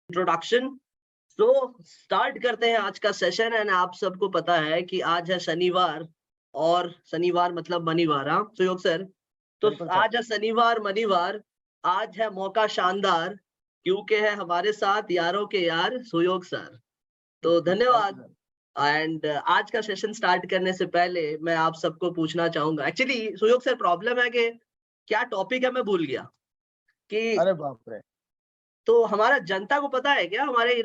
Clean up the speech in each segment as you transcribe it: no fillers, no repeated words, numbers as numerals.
Introduction. तो start करते हैं आज का सेशन। एंड आप सबको पता है कि आज है शनिवार, और शनिवार मतलब मनीवार। हाँ सुयोग सर, तो बिल्कुल सर। आज है शनिवार मनीवार। आज है मौका शानदार, क्योंकि है हमारे साथ यारों के यार सुयोग सर। तो थैंक यू धन्यवाद। सर। एंड आज का सेशन स्टार्ट करने से पहले मैं आप सबको पूछना चाहूंगा, एक्चुअली सुयोग सर प्रॉब्लम है कि क्या टॉपिक है मैं भूल गया कि, अरे बाप रे! तो हमारा जनता को पता है क्या, हमारे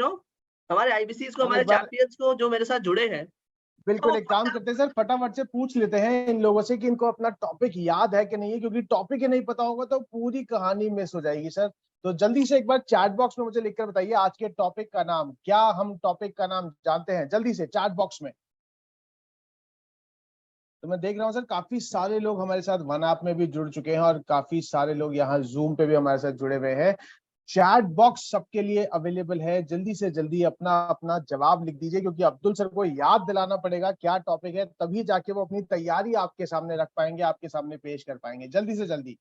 हमारे आईबीसीज को, हम हमारे एक बार चैंपियंस को जो मेरे साथ जुड़े हैं, क्या बिल्कुल वो एक काम पता? करते हैं सर, फटाफट से पूछ लेते हैं इन लोगों से कि इनको अपना टॉपिक याद है कि नहीं है, क्योंकि टॉपिक ही नहीं पता होगा तो पूरी कहानी मिस हो जाएगी सर। तो जल्दी से एक बार चैट बॉक्स में मुझे लिखकर बताइए आज के टॉपिक का नाम क्या, हम टॉपिक का नाम जानते हैं जल्दी से चैट बॉक्स में। तो मैं देख रहा हूँ सर काफी सारे लोग हमारे साथ वन ऐप में भी जुड़ चुके हैं और काफी सारे लोग यहाँ जूम पे भी हमारे साथ जुड़े हुए हैं। चैट बॉक्स सबके लिए अवेलेबल है, जल्दी से जल्दी अपना अपना जवाब लिख दीजिए, क्योंकि अब्दुल सर को याद दिलाना पड़ेगा क्या टॉपिक है, तभी जाके वो अपनी तैयारी आपके सामने रख पाएंगे, आपके सामने पेश कर पाएंगे जल्दी से जल्दी।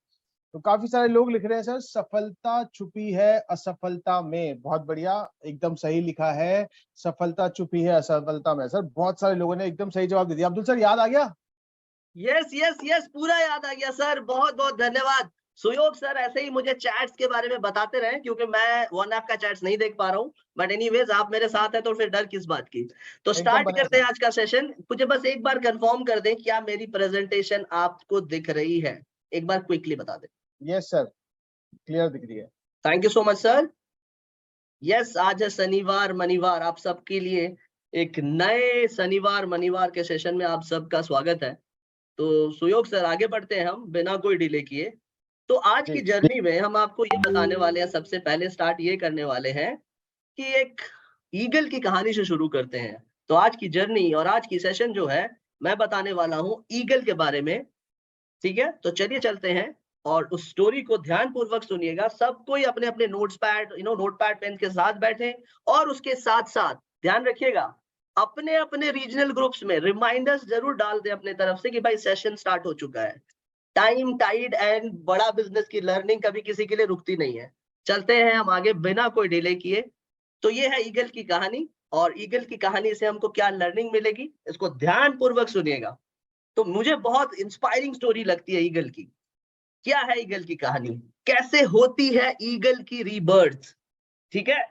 तो काफी सारे लोग लिख रहे हैं सर, सफलता छुपी है असफलता में। बहुत बढ़िया, एकदम सही लिखा है, सफलता छुपी है असफलता में। सर बहुत सारे लोगों ने एकदम सही जवाब दे दिया। अब्दुल सर याद आ गया? यस यस यस, पूरा याद आ गया सर, बहुत बहुत धन्यवाद। सुयोग सर ऐसे ही मुझे चैट्स के बारे में बताते रहे, क्योंकि मैं वन ऐप का चैट्स नहीं देख पा रहा हूँ। बट एनीवेज आप मेरे साथ हैं तो फिर डर किस बात की। तो एकदम स्टार्ट बढ़िया करते हैं सर। आज का सेशन। मुझे बस एक बार कंफर्म कर दें, क्या मेरी प्रेजेंटेशन आपको दिख रही है? एक बार क्विकली बता दें। यस सर, क्लियर दिख रही है। Thank you so much sir. Yes, आज है शनिवार मनीवार। आप सबके लिए एक नए शनिवार मनीवार के सेशन में आप सबका स्वागत है। तो सुयोग सर आगे बढ़ते हैं हम बिना कोई डिले किए। तो आज की जी जर्नी में हम आपको ये बताने वाले हैं, सबसे पहले स्टार्ट ये करने वाले हैं कि एक ईगल की कहानी से शुरू करते हैं। तो आज की जर्नी और आज की सेशन जो है, मैं बताने वाला हूँ ईगल के बारे में। ठीक है, तो चलिए चलते हैं और उस स्टोरी को ध्यान पूर्वक सुनिएगा। सब कोई अपने अपने notes pad note pad pen के साथ बैठे, और उसके साथ साथ ध्यान रखिएगा, अपने अपने रीजनल ग्रुप्स में रिमाइंडर्स जरूर डाल दें अपने तरफ से कि भाई सेशन स्टार्ट हो चुका है। टाइम टाइड एंड बड़ा बिजनेस की लर्निंग कभी किसी के लिए रुकती नहीं है। चलते हैं हम आगे बिना कोई डिले किए। तो ये है ईगल की कहानी, और ईगल की कहानी से हमको क्या लर्निंग मिलेगी, इसको ध्यान पूर्वक सुनिएगा। तो मुझे बहुत इंस्पायरिंग स्टोरी लगती है ईगल की। क्या है ईगल की कहानी, कैसे होती है ईगल की रीबर्थ? ठीक है,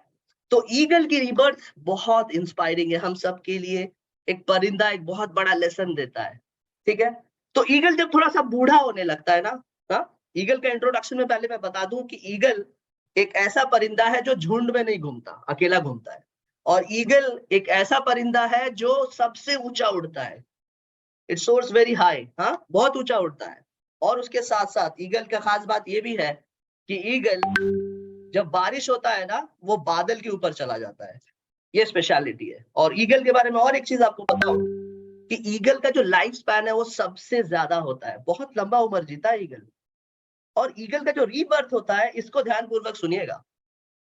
तो ईगल की रीबर्थ बहुत इंस्पायरिंग है हम सब के लिए। एक परिंदा एक बहुत बड़ा लेसन देता है। ठीक है, तो ईगल जब थोड़ा सा बूढ़ा होने लगता है ना, हाँ, ईगल का इंट्रोडक्शन में पहले मैं बता दूं कि ईगल एक ऐसा परिंदा है जो झुंड में नहीं घूमता, अकेला घूमता है। और ईगल एक ऐसा परिंदा है जो सबसे ऊंचा उड़ता है। इट सोर्स वेरी हाई, हाँ, बहुत ऊंचा उड़ता है। और उसके साथ साथ ईगल का खास बात ये भी है कि ईगल जब बारिश होता है ना, वो बादल के ऊपर चला जाता है। ये स्पेशलिटी है। और ईगल के बारे में और एक चीज आपको बताऊं कि ईगल का जो लाइफ स्पैन है वो सबसे ज्यादा होता है, बहुत लंबा उम्र जीता है ईगल। और ईगल का जो रीबर्थ होता है, इसको ध्यान पूर्वक सुनिएगा।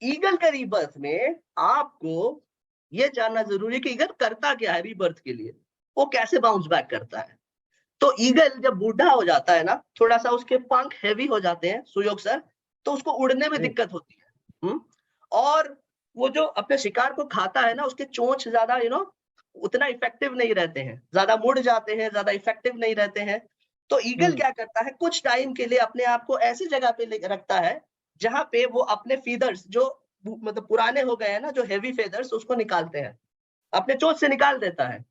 ईगल के रीबर्थ में आपको ये जानना जरूरी है कि ईगल करता क्या है रीबर्थ के लिए, वो कैसे बाउंस बैक करता है। तो ईगल जब बूढ़ा हो जाता है ना, थोड़ा सा उसके पंख हैवी हो जाते हैं सुयोग सर, तो उसको उड़ने में जी दिक्कत होती है। और वो जो अपने शिकार को खाता है ना, उसके चोंच ज्यादा उतना इफेक्टिव नहीं रहते हैं, ज्यादा मुड़ जाते हैं, ज्यादा इफेक्टिव नहीं रहते हैं। तो ईगल क्या करता है, कुछ टाइम के लिए अपने आप को ऐसी जगह पे रखता है जहां पे वो अपने फीदर्स जो मतलब पुराने हो गए हैं ना, जो हेवी फेदर्स, उसको निकालते हैं, अपने चोंच से निकाल देता है।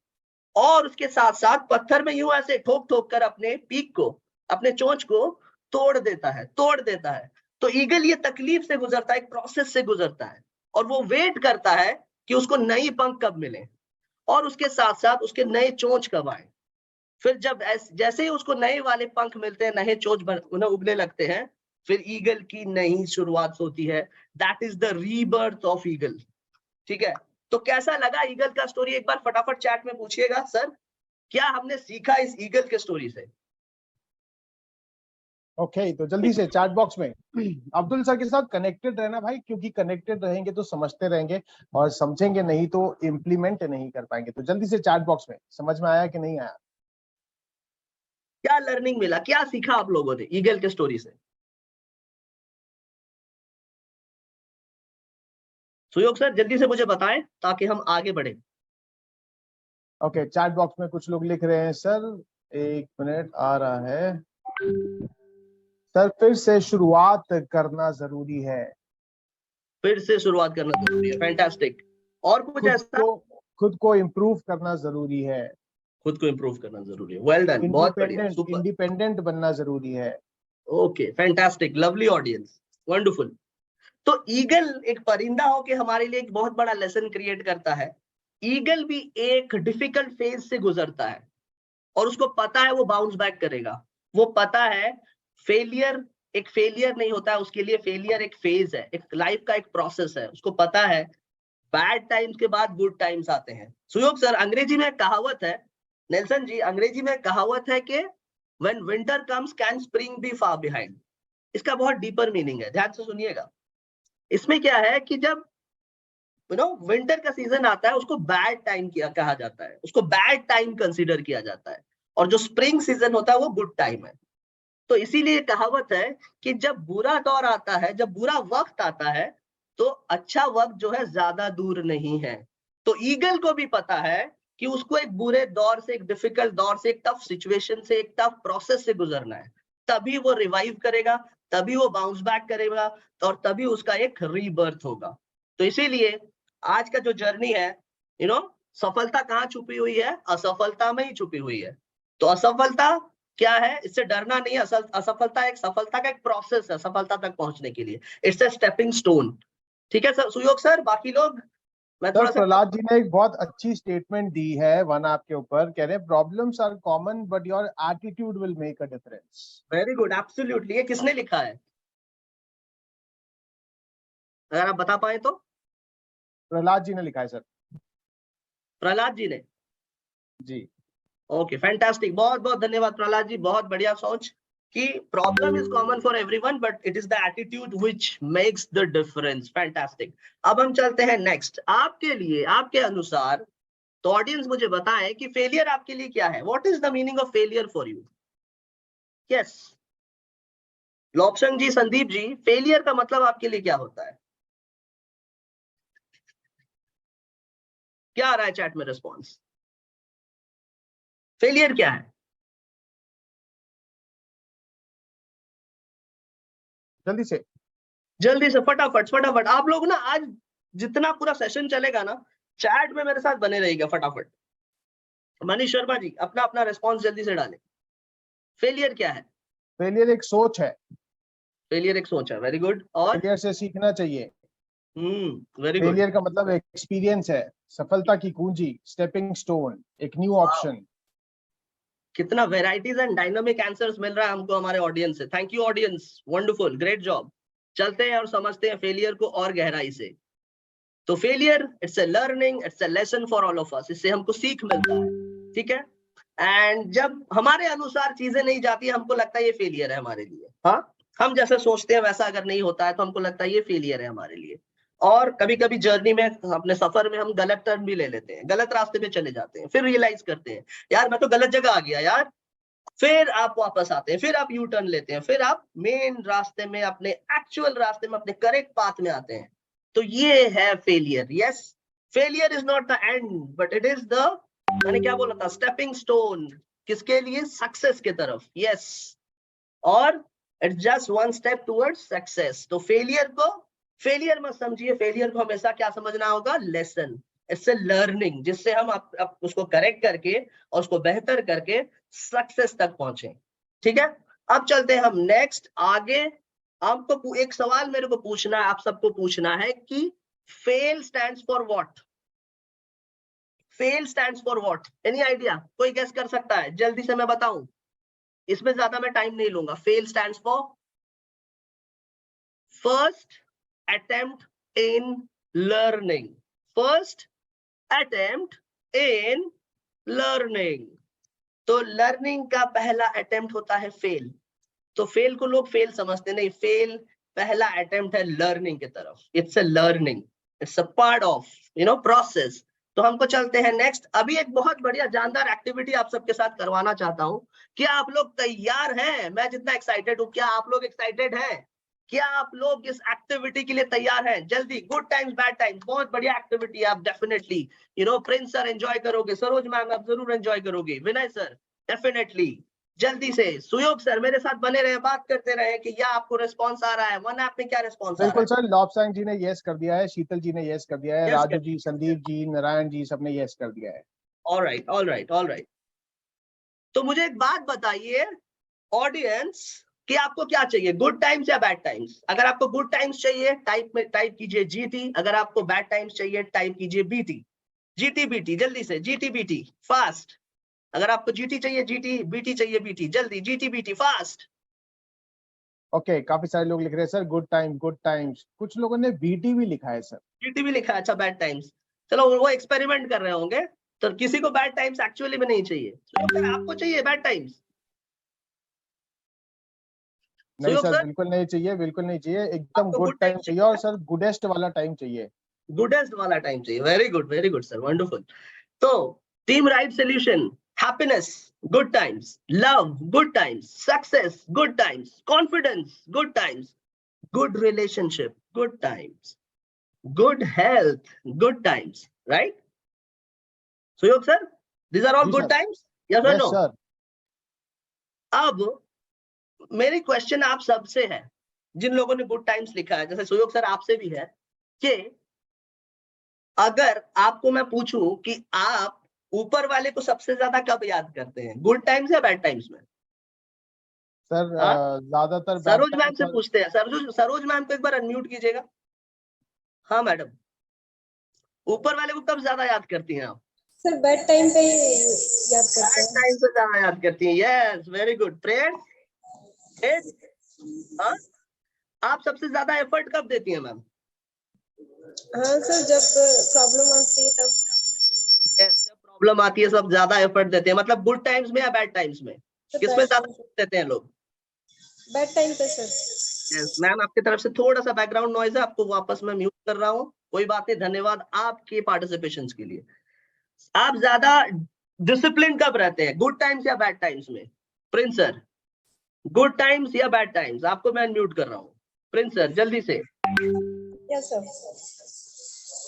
और उसके साथ साथ पत्थर में यूं ऐसे ठोक ठोक कर अपने पीक को, अपने चोंच को तोड़ देता है। तो ईगल ये तकलीफ से गुजरता है, एक प्रोसेस से गुजरता है, और वो वेट करता है कि उसको नई पंख कब मिले, और उसके साथ साथ उसके नए चोंच कब आए। फिर जब जैसे ही उसको नए वाले पंख मिलते हैं, नए चोंच उन्हें उगने लगते हैं, फिर ईगल की नई शुरुआत होती है। That is the rebirth of eagle. ठीक है, तो कैसा लगा ईगल का स्टोरी, एक बार फटाफट चैट में पूछिएगा सर, क्या हमने सीखा इस ईगल के स्टोरी से? ओके, तो जल्दी से चैट बॉक्स में अब्दुल सर के साथ कनेक्टेड रहना भाई, क्योंकि कनेक्टेड रहेंगे तो समझते रहेंगे, और समझेंगे नहीं तो इम्प्लीमेंट नहीं कर पाएंगे। तो जल्दी से चैट बॉक्स में समझ में आया कि नहीं आया? क्या लर्निंग मिला, क्या सीखा आप लोगों ने ईगल के स्टोरी से? सुयोग सर जल्दी से मुझे बताएं ताकि हम आगे बढ़े। ओके, चैट बॉक्स में कुछ लोग लिख रहे हैं सर, 1 मिनट आ रहा है सर। फिर से शुरुआत करना जरूरी है। फिर से शुरुआत करना जरूरी है, फैंटास्टिक। और कुछ ऐसा? खुद को इम्प्रूव करना जरूरी है। खुद को इम्प्रूव करना जरूरी है, वेल डन, बहुत बढ़िया, सुपर। इंडिपेंडेंट बनना जरूरी है। Okay fantastic, lovely audience, wonderful. तो ईगल एक परिंदा होके हमारे लिए एक बहुत बड़ा लेसन क्रिएट करता है। ईगल भी एक डिफिकल्ट फेज से गुजरता है और उसको पता है वो बाउंस बैक करेगा। वो पता है फेलियर एक फेलियर नहीं होता है उसके लिए, फेलियर एक फेज है, एक लाइफ का एक प्रोसेस है। उसको पता है बैड टाइम्स के बाद गुड टाइम्स आते हैं। सुयोग सर अंग्रेजी में कहावत है, नेल्सन जी अंग्रेजी में कहावत है कि when winter comes can spring be far behind. इसका बहुत डीपर मीनिंग है, ध्यान से सुनिएगा। इसमें क्या है कि जब विंटर का सीजन आता है उसको बैड टाइम किया कहा जाता है, उसको बैड टाइम कंसीडर किया जाता है, और जो स्प्रिंग सीजन होता है वो गुड टाइम है। तो इसीलिए कहावत है कि जब बुरा दौर आता है, जब बुरा वक्त आता है, तो अच्छा वक्त जो है ज्यादा दूर नहीं है। तो ईगल को भी पता है कि उसको एक बुरे दौर से, एक डिफिकल्ट दौर से, एक टफ सिचुएशन से, एक टफ प्रोसेस से गुजरना है। तभी वो रिवाइव करेगा, तभी वो बाउंस बैक करेगा, और तभी उसका एक रीबर्थ होगा। तो इसीलिए आज का जो जर्नी है, सफलता कहाँ छुपी हुई है? असफलता में ही छुपी हुई है। तो असफलता क्या है? इससे डरना नहीं है। असफलता एक सफलता का एक प्रोसेस है सफलता तक पहुंचने के लिए। It's a stepping stone. ठीक है सर, सुयोग सर, बाकी लोग मैं सर थोड़ा सा। प्रहलाद जी ने एक बहुत अच्छी स्टेटमेंट दी है वन आपके ऊपर, कह रहे हैं problems are common but your attitude will make a difference. Very good, absolutely. ये किसने लिखा है, अगर आप बता पाए तो? प्रहलाद जी ने लिखा है सर। प्रहलाद जी ने? जी ओके फैंटास्टिक, बहुत बहुत धन्यवाद प्रहलाद जी, बहुत बढ़िया सोच कि problem is common for everyone but it is the attitude which makes the difference. Fantastic. अब हम चलते हैं नेक्स्ट। आपके लिए, आपके अनुसार, तो ऑडियंस मुझे बताएं कि फेलियर आपके लिए क्या है? What is the meaning of failure for you? Yes, Lobsang ji, Sandeep ji, failure का मतलब आपके लिए क्या होता है? क्या आ रहा है चैट में रिस्पॉन्स? फेलियर क्या है? जल्दी से फटाफट फटाफट आप लोग ना, आज जितना पूरा सेशन चलेगा ना, चैट में मेरे साथ बने रहिएगा फटाफट। मनीष शर्मा जी अपना अपना रिस्पॉन्स जल्दी से डालें। फेलियर क्या है? फेलियर एक सोच है। फेलियर एक सोच है, वेरी गुड। और फेलियर से सीखना चाहिए। Very good. फेलियर का मतलब एक्सपीरियंस है, सफलता की कुंजी, स्टेपिंग स्टोन, एक न्यू ऑप्शन। कितना वेराइटीज एंड डायनामिक आंसर्स मिल रहा है हमको हमारे ऑडियंस से। Thank you audience, wonderful, great job. चलते हैं और समझते हैं फेलियर को और गहराई से। तो failure it's a learning, it's a lesson for all of us. इससे हमको सीख मिलता है, ठीक है। एंड जब हमारे अनुसार चीजें नहीं जाती, हमको लगता है ये फेलियर है हमारे लिए। हाँ, हम जैसे सोचते हैं वैसा अगर नहीं होता है तो हमको लगता है ये फेलियर है हमारे लिए। और कभी कभी जर्नी में, अपने सफर में, हम गलत टर्न भी ले लेते हैं, गलत रास्ते पे चले जाते हैं, फिर रियलाइज करते हैं यार मैं तो गलत जगह आ गया यार। फिर आप वापस आते हैं, फिर आप यू टर्न लेते हैं, फिर आप मेन रास्ते में, अपने एक्चुअल रास्ते में, अपने करेक्ट पाथ में आते हैं। तो ये है failure. Yes, failure is not the end but it is the, मैंने क्या बोला था, स्टेपिंग स्टोन। किसके लिए? सक्सेस के तरफ। यस, और it's just one step towards success. तो फेलियर मत समझिए, फेलियर को हमेशा क्या समझना होगा? लेसन। इट्स ए लर्निंग, जिससे हम उसको करेक्ट करके और उसको बेहतर करके सक्सेस तक पहुंचे। ठीक है, अब चलते हैं हम नेक्स्ट आगे। आपको एक सवाल मेरे को पूछना है, आप सबको पूछना है कि fail stands for what? Fail stands for what? Any idea? कोई गेस कर सकता है? जल्दी से मैं बताऊं, इसमें ज्यादा मैं टाइम नहीं लूंगा। Fail stands for first attempt in learning. First attempt in learning. तो लर्निंग का पहला अटेम्प्ट होता है फेल। तो फेल को लोग फेल समझते नहीं, फेल पहला अटेम्प्ट है लर्निंग की तरफ। It's a learning, it's a part of process. तो हमको चलते हैं नेक्स्ट। अभी एक बहुत बढ़िया जानदार एक्टिविटी आप सबके साथ करवाना चाहता हूं। क्या आप लोग तैयार हैं? मैं जितना एक्साइटेड हूं, क्या आप लोग एक्साइटेड हैं क्या आप लोग इस एक्टिविटी के लिए तैयार हैं? जल्दी, गुड टाइम्स बैड टाइम्स, बहुत बढ़िया एक्टिविटी है, आप डेफिनेटली प्रिंस सर एंजॉय करोगे, सरोज मैम आप जरूर एंजॉय करोगे, विनय सर डेफिनेटली, जल्दी से सुयोग सर मेरे साथ बने रहे, बात करते रहे कि या आपको रिस्पॉन्स आ रहा है, वन ऐप में क्या रिस्पॉन्स आ रहा बिल्कुल है? सर, लॉबसैंग जी ने यस कर दिया है, शीतल जी ने यस कर दिया है, Yes, राजू कर जी, संदीप जी, नारायण जी सबने यस कर दिया है। Alright alright alright. तो मुझे एक बात बताइए ऑडियंस कि आपको क्या चाहिए, गुड टाइम्स या बैड टाइम्स? अगर आपको गुड टाइम्स चाहिए टाइप कीजिए जीटी, अगर आपको बैड टाइम्स चाहिए टाइप कीजिए बीटी। जीटी बीटी जल्दी से, जीटी बीटी फास्ट। अगर आपको जीटी चाहिए जीटी, बीटी चाहिए बीटी, जल्दी जीटी बीटी फास्ट। ओके, काफी सारे लोग लिख रहे हैं sir good time good times, कुछ लोगों ने बीटी भी लिखा है सर। जीटी भी लिखा है, अच्छा बैड टाइम्स। चलो वो एक्सपेरिमेंट कर रहे होंगे, तो किसी को बैड टाइम्स एक्चुअली में नहीं चाहिए। सुयोग सर आपको चाहिए बैड टाइम्स? नहीं सुयोग सर, सर बिल्कुल नहीं चाहिए, बिल्कुल नहीं चाहिए, एकदम आपको गुड गुड टाइम टाइम्स चाहिए, और सर गुडेस्ट वाला टाइम चाहिए। गुडेस्ट वाला टाइम चाहिए, वेरी गुड सर, वंडरफुल। तो team right solution, happiness good times, love good times, success good times, confidence good times, good relationship good times, good health good times, right Suyog sir? These are all जी good sir. Times, yes और yes no? Sir. अब मेरी question आप सबसे है, जिन लोगों ने good times लिखा है, जैसे सुयोग सर आपसे भी है, कि अगर आपको मैं पूछूं कि आप ऊपर वाले को सबसे ज्यादा कब याद करते हैं, गुड टाइम्स या बैड टाइम्स में? सर हाँ, ज्यादातर बैड सरोज मैम टाइम से पर। पूछते हैं, सरोज मैम को एक बार अनम्यूट कीजिएगा। हाँ मैडम, ऊपर वाले को कब ज्यादा याद करती हैं आप? सर बैड टाइम पे याद करते बैड हैं। टाइम से ज्यादा याद करती हैं, यस वेरी गुड। प्रेयर, हाँ, आप सबसे ज्यादा एफर्ट कब देती हैं मैम? हाँ सर, जब प्रॉब्लम आती है तब। यस, जब प्रॉब्लम आती है सब ज्यादा एफर्ट देते हैं, मतलब गुड टाइम्स में या बैड टाइम्स में, किसमें ज्यादा effort देते हैं लोग? बैड टाइम पे सर। यस मैम, आपकी तरफ से थोड़ा सा बैकग्राउंड नॉइज है, आपको वापस मैं म्यूट कर रहा हूँ, कोई बात नहीं, धन्यवाद आपके पार्टिसिपेशन के लिए। आप ज्यादा डिसिप्लिन कब रहते हैं, गुड टाइम्स या बैड टाइम्स में? प्रिंस सर, गुड टाइम्स या बैड टाइम्स? आपको मैं म्यूट कर रहा हूँ, प्रिंस सर जल्दी से। Yes sir.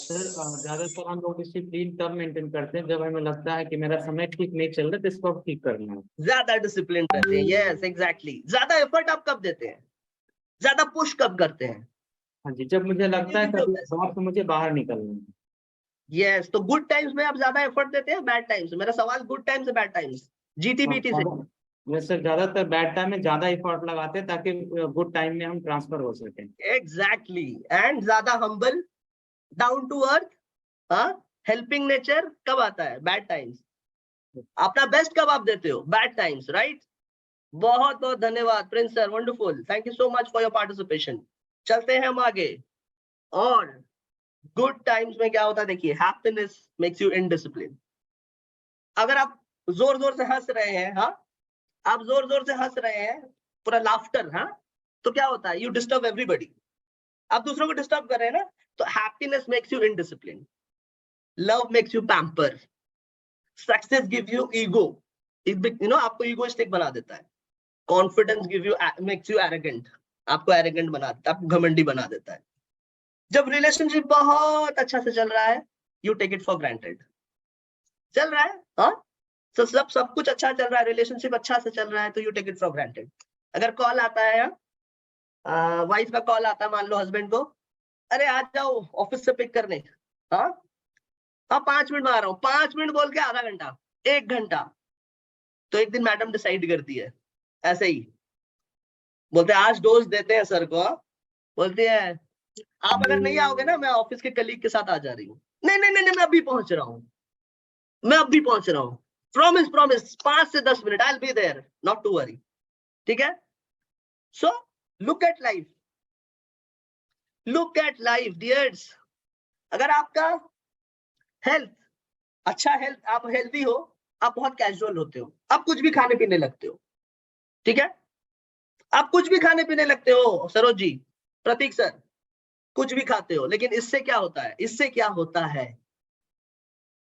सर ज्यादातर हम लोग डिसिप्लिन तब मेंटेन करते हैं जब हमें लगता है कि मेरा समय ठीक नहीं चल रहा, तो इसको अब ठीक करना है। ज्यादा डिसिप्लिन रहते हैं, यस एग्जैक्टली। ज्यादा एफर्ट आप कब देते हैं, ज्यादा पुश कब करते हैं? हाँ जी, जब मुझे लगता है कभी जॉब से मुझे बाहर निकलना है। यस, तो गुड टाइम्स में आप ज्यादा एफर्ट देते हैं, बैड टाइम्स? मेरा सवाल गुड टाइम्स से बैड टाइम्स, जीटी बीटी से। यस सर, ज्यादातर बैड टाइम में ज्यादा इफोर्ट लगाते हैं ताकि गुड टाइम में हम ट्रांसफर हो सके। एग्जैक्टली, एंड ज्यादा हम्बल, डाउन टू अर्थ, हाँ, हेल्पिंग नेचर कब आता है, बैड टाइम्स। अपना बेस्ट कब आप देते हो, बैड टाइम्स, राइट? बहुत बहुत धन्यवाद Prince sir, wonderful, thank you so much for your participation. चलते हैं हम आगे। और गुड टाइम्स में क्या होता है, देखिए, हैप्पीनेस मेक्स यू इनडिसिप्लिन। अगर आप जोर जोर से हंस रहे हैं, हाँ, आप जोर जोर से हंस रहे हैं, पूरा लाफ्टर, हाँ, तो क्या होता है, यू डिस्टर्ब एवरीबॉडी, आप दूसरों को डिस्टर्ब कर रहे हैं ना, तो happiness makes you indiscipline, love makes you pamper, success give you ego, आपको ईगोइस्टिक बना देता है, confidence give you makes you arrogant, आपको एरोगेंट बना देता है, आपको घमंडी बना देता है। जब रिलेशनशिप बहुत अच्छा से चल रहा है, you take it for granted, चल रहा है, हाँ, तो सब कुछ अच्छा चल रहा है, रिलेशनशिप अच्छा से चल रहा है, तो you take it for granted. अगर कॉल आता है, वाइफ का कॉल आता है, मान लो हस्बैंड को, अरे आ जाओ ऑफिस से पिक करने, हाँ हाँ 5 मिनट में आ रहा हूँ, 5 मिनट बोल के आधा घंटा, 1 घंटा। तो एक दिन मैडम डिसाइड करती है, ऐसे ही बोलते हैं आज डोज देते हैं सर को, हाँ? बोलते हैं आप अगर नहीं आओगे ना, मैं ऑफिस के कलीग के साथ आ जा रही हूँ। नहीं नहीं नहीं, मैं अभी पहुंच रहा हूँ, मैं अभी पहुंच रहा हूँ, प्रॉमिस प्रॉमिस, 5 से 10 minute, I will be there, not to worry, ठीक है? So look at life, look at life dears. अगर आपका हेल्थ अच्छा, हेल्थ, आप हेल्थी हो, आप बहुत कैजुअल होते हो, आप कुछ भी खाने पीने लगते हो, ठीक है? आप कुछ भी खाने पीने लगते हो, सरोज जी, प्रतीक सर, कुछ भी खाते हो, लेकिन इससे क्या होता है, इससे क्या होता है,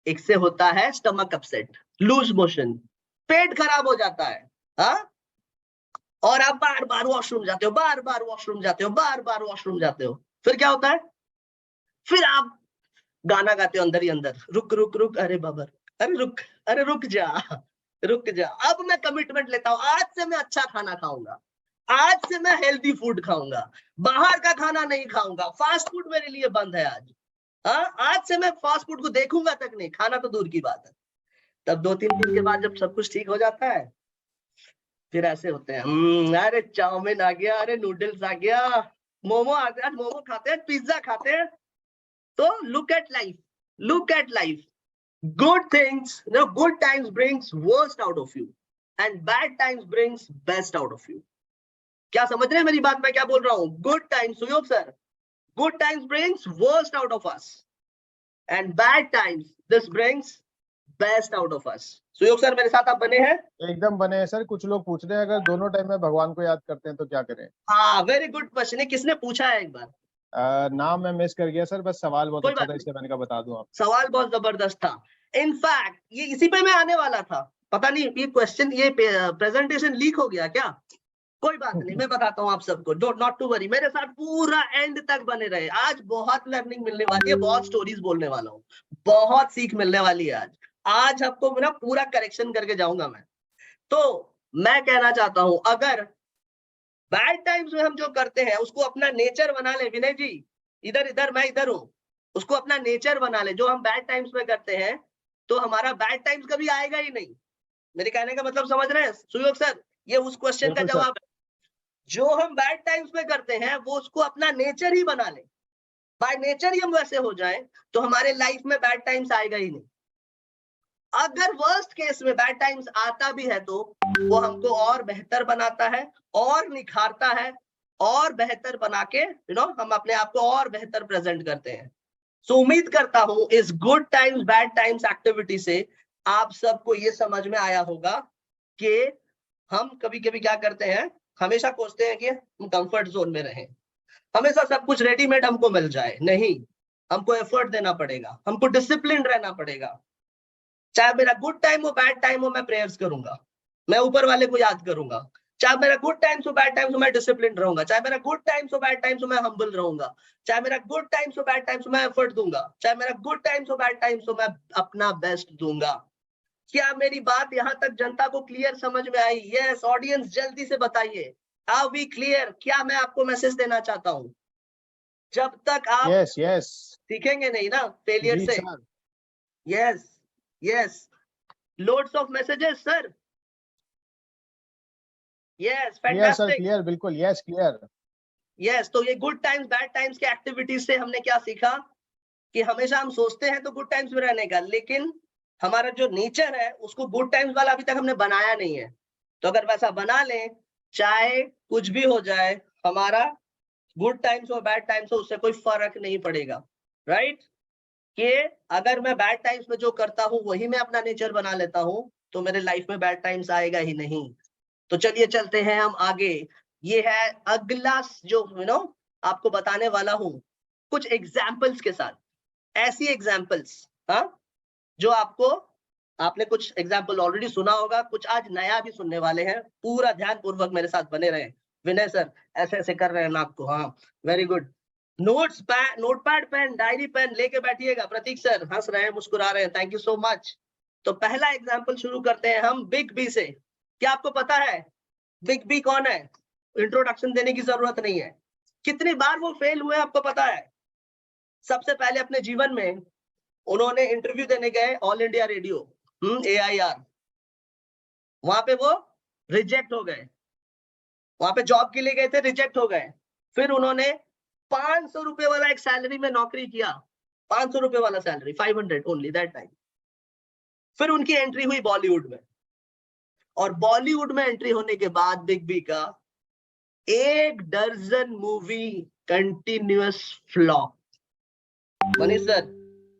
इससे होता है स्टमक अपसेट, लूज मोशन, पेट खराब हो जाता है, हाँ? और आप बार बार वॉशरूम जाते हो, बार बार वॉशरूम जाते हो, बार बार वॉशरूम जाते हो, फिर क्या होता है? फिर आप गाना गाते हो अंदर ही अंदर, रुक रुक रुक, अरे बाबर, अरे रुक, अरे रुक जा, रुक जा, अब मैं कमिटमेंट लेता हूँ, आज से मैं अच्छा खाना खाऊंगा, आज से मैं हेल्दी फूड खाऊंगा, बाहर का खाना नहीं खाऊंगा, फास्ट फूड मेरे लिए बंद है आज। हाँ, आज से मैं फास्ट फूड को देखूंगा तक नहीं, खाना तो दूर की बात है। तब 2-3 दिन के बाद जब सब कुछ ठीक हो जाता है, फिर ऐसे होते हैं, अरे चाउमीन आ गया, अरे नूडल्स आ गया, मोमो आ गया, मोमो खाते हैं, पिज्जा खाते हैं। तो look at life, look at life. Good things, good times brings worst out of you, and bad times brings best out of you. क्या समझ रहे हैं मेरी बात? मैं क्या बोल रहा हूँ? Good times, Suyog sir, good times brings worst out of us, and bad times this brings best out of us. Suyog sir मेरे साथ आप बने हैं? एकदम बने हैं सर। कुछ लोग पूछ रहे हैं अगर दोनों टाइम में भगवान को याद करते हैं तो क्या करें? हाँ, वेरी गुड क्वेश्चन है। किसने पूछा है एक बार? नाम मैं मिस कर गया सर, बस सवाल बहुत कोई अच्छा बात था नहीं। इसलिए मैंने कहा बता दूं आप। सवाल बहुत जबरदस्त था। इनफैक्ट ये इसी पे मैं आने वाला था, पता नहीं ये क्वेश्चन, ये प्रेजेंटेशन लीक हो गया क्या? कोई बात नहीं, मैं बताता हूँ आप सबको, डोंट नॉट टू वरी, मेरे साथ पूरा एंड तक बने रहे। आज बहुत लर्निंग मिलने वाली है, बहुत स्टोरीज बोलने वाला हूँ, बहुत सीख मिलने वाली है आज। आज आपको ना पूरा करेक्शन करके जाऊंगा मैं। तो मैं कहना चाहता हूं, अगर बैड टाइम्स में हम जो करते हैं उसको अपना नेचर बना ले, विनय जी इधर इधर, मैं इधर हूं, उसको अपना नेचर बना ले। जो हम बैड टाइम्स में करते हैं तो हमारा बैड टाइम्स कभी आएगा ही नहीं। मेरे कहने का मतलब समझ रहे हैं सुयोग सर? ये उस क्वेश्चन का बिल्कुल सर। जवाब है। जो हम बैड टाइम्स में करते हैं वो उसको अपना नेचर ही बना ले। बाय नेचर ही हम वैसे हो जाएं तो हमारे लाइफ में बैड टाइम्स आएगा ही नहीं। अगर वर्स्ट केस में बैड टाइम्स आता भी है तो वो हमको और बेहतर बनाता है, और निखारता है, और बेहतर बना के हम अपने आप को और बेहतर प्रेजेंट करते हैं। सो उम्मीद करता हूं इस good times bad times activity से आप सबको ये समझ में आया होगा कि हम कभी कभी क्या करते हैं, हमेशा सोचते हैं कि हम कंफर्ट जोन में रहें, हमेशा सब कुछ रेडीमेड हमको मिल जाए। नहीं, हमको एफर्ट देना पड़ेगा, हमको डिसिप्लिन रहना पड़ेगा। चाहे मेरा गुड टाइम हो बैड टाइम हो, मैं प्रेयर्स करूंगा, मैं ऊपर वाले को याद करूंगा। चाहे मेरा गुड टाइम्स हो बैड टाइम्स हो, मैं डिसिप्लिन रहूंगा। चाहे मेरा गुड टाइम्स हो बैड टाइम्स हो, मैं हम्बल रहूंगा। चाहे मेरा गुड टाइम्स हो बैड टाइम्स हो, मैं एफर्ट दूंगा। चाहे मेरा गुड टाइम्स हो बैड टाइम्स हो, मैं अपना बेस्ट दूंगा। क्या मेरी बात यहाँ तक जनता को क्लियर समझ में आई? यस ऑडियंस, जल्दी से बताइए, आर वी क्लियर? क्या मैं आपको मैसेज देना चाहता हूँ, जब तक आप यस यस सीखेंगे नहीं ना फेलियर जी से। Sir. Yes yes, loads of messages sir, yes clear sir, fantastic, clear, बिल्कुल यस क्लियर। yes। तो ये गुड टाइम्स बैड टाइम्स के एक्टिविटीज से हमने क्या सीखा कि हमेशा हम सोचते हैं तो गुड टाइम्स में रहने का, लेकिन हमारा जो नेचर है उसको गुड टाइम्स वाला अभी तक हमने बनाया नहीं है। तो अगर वैसा बना लें, चाहे कुछ भी हो जाए, हमारा गुड टाइम्स हो बैड टाइम्स हो उससे कोई फर्क नहीं पड़ेगा, राइट? कि अगर मैं बैड टाइम्स में जो करता हूँ वही मैं अपना नेचर बना लेता हूँ तो मेरे लाइफ में बैड टाइम्स आएगा ही नहीं। तो चलिए चलते हैं हम आगे। ये है अगला जो आपको बताने वाला हूँ कुछ एग्जाम्पल्स के साथ, ऐसी एग्जाम्पल्स जो आपने कुछ एग्जाम्पल ऑलरेडी सुना होगा, कुछ आज नया भी सुनने वाले हैं। पूरा ध्यान पूर्वक मेरे साथ बने रहे। विनय सर ऐसे ऐसे कर रहे हैं नाक को, हाँ very good. Notepad pen diary pen लेके बैठिएगा। प्रतीक सर हंस रहे हैं, मुस्कुरा रहे हैं, थैंक यू सो मच। तो पहला एग्जाम्पल शुरू करते हैं हम बिग बी से। क्या आपको पता है बिग बी कौन है? इंट्रोडक्शन देने की जरूरत नहीं है। कितनी बार वो फेल हुए आपको पता है? सबसे पहले अपने जीवन में उन्होंने इंटरव्यू देने गए ऑल इंडिया रेडियो AIR, वहां पे वो रिजेक्ट हो गए। वहां पे जॉब के लिए गए थे, रिजेक्ट हो गए। फिर उन्होंने 500 रुपए वाला एक सैलरी में नौकरी किया, 500 रुपए वाला सैलरी, 500 ओनली दैट टाइम। फिर उनकी एंट्री हुई बॉलीवुड में, और बॉलीवुड में एंट्री होने के बाद बिग बी का 1 दर्जन movie continuous flop. Manish sir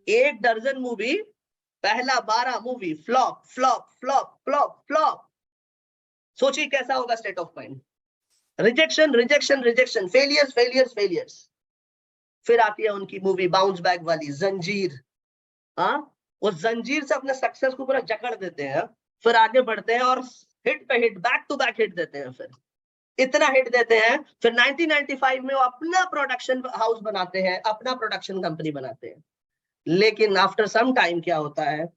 1 दर्जन मूवी, पहला 12 movie flop flop flop flop flop. सोचिए कैसा होगा state of mind. Rejection rejection rejection, failures failures failures. फिर आती है उनकी मूवी बाउंस बैक वाली जंजीर। वो जंजीर से अपने सक्सेस को पूरा जकड़ देते हैं, फिर आगे बढ़ते हैं और हिट पे hit, back to back hit देते हैं। फिर इतना हिट देते हैं, फिर 1995 में वो अपना प्रोडक्शन हाउस बनाते हैं, अपना प्रोडक्शन कंपनी बनाते हैं। लेकिन आफ्टर सम टाइम क्या होता है,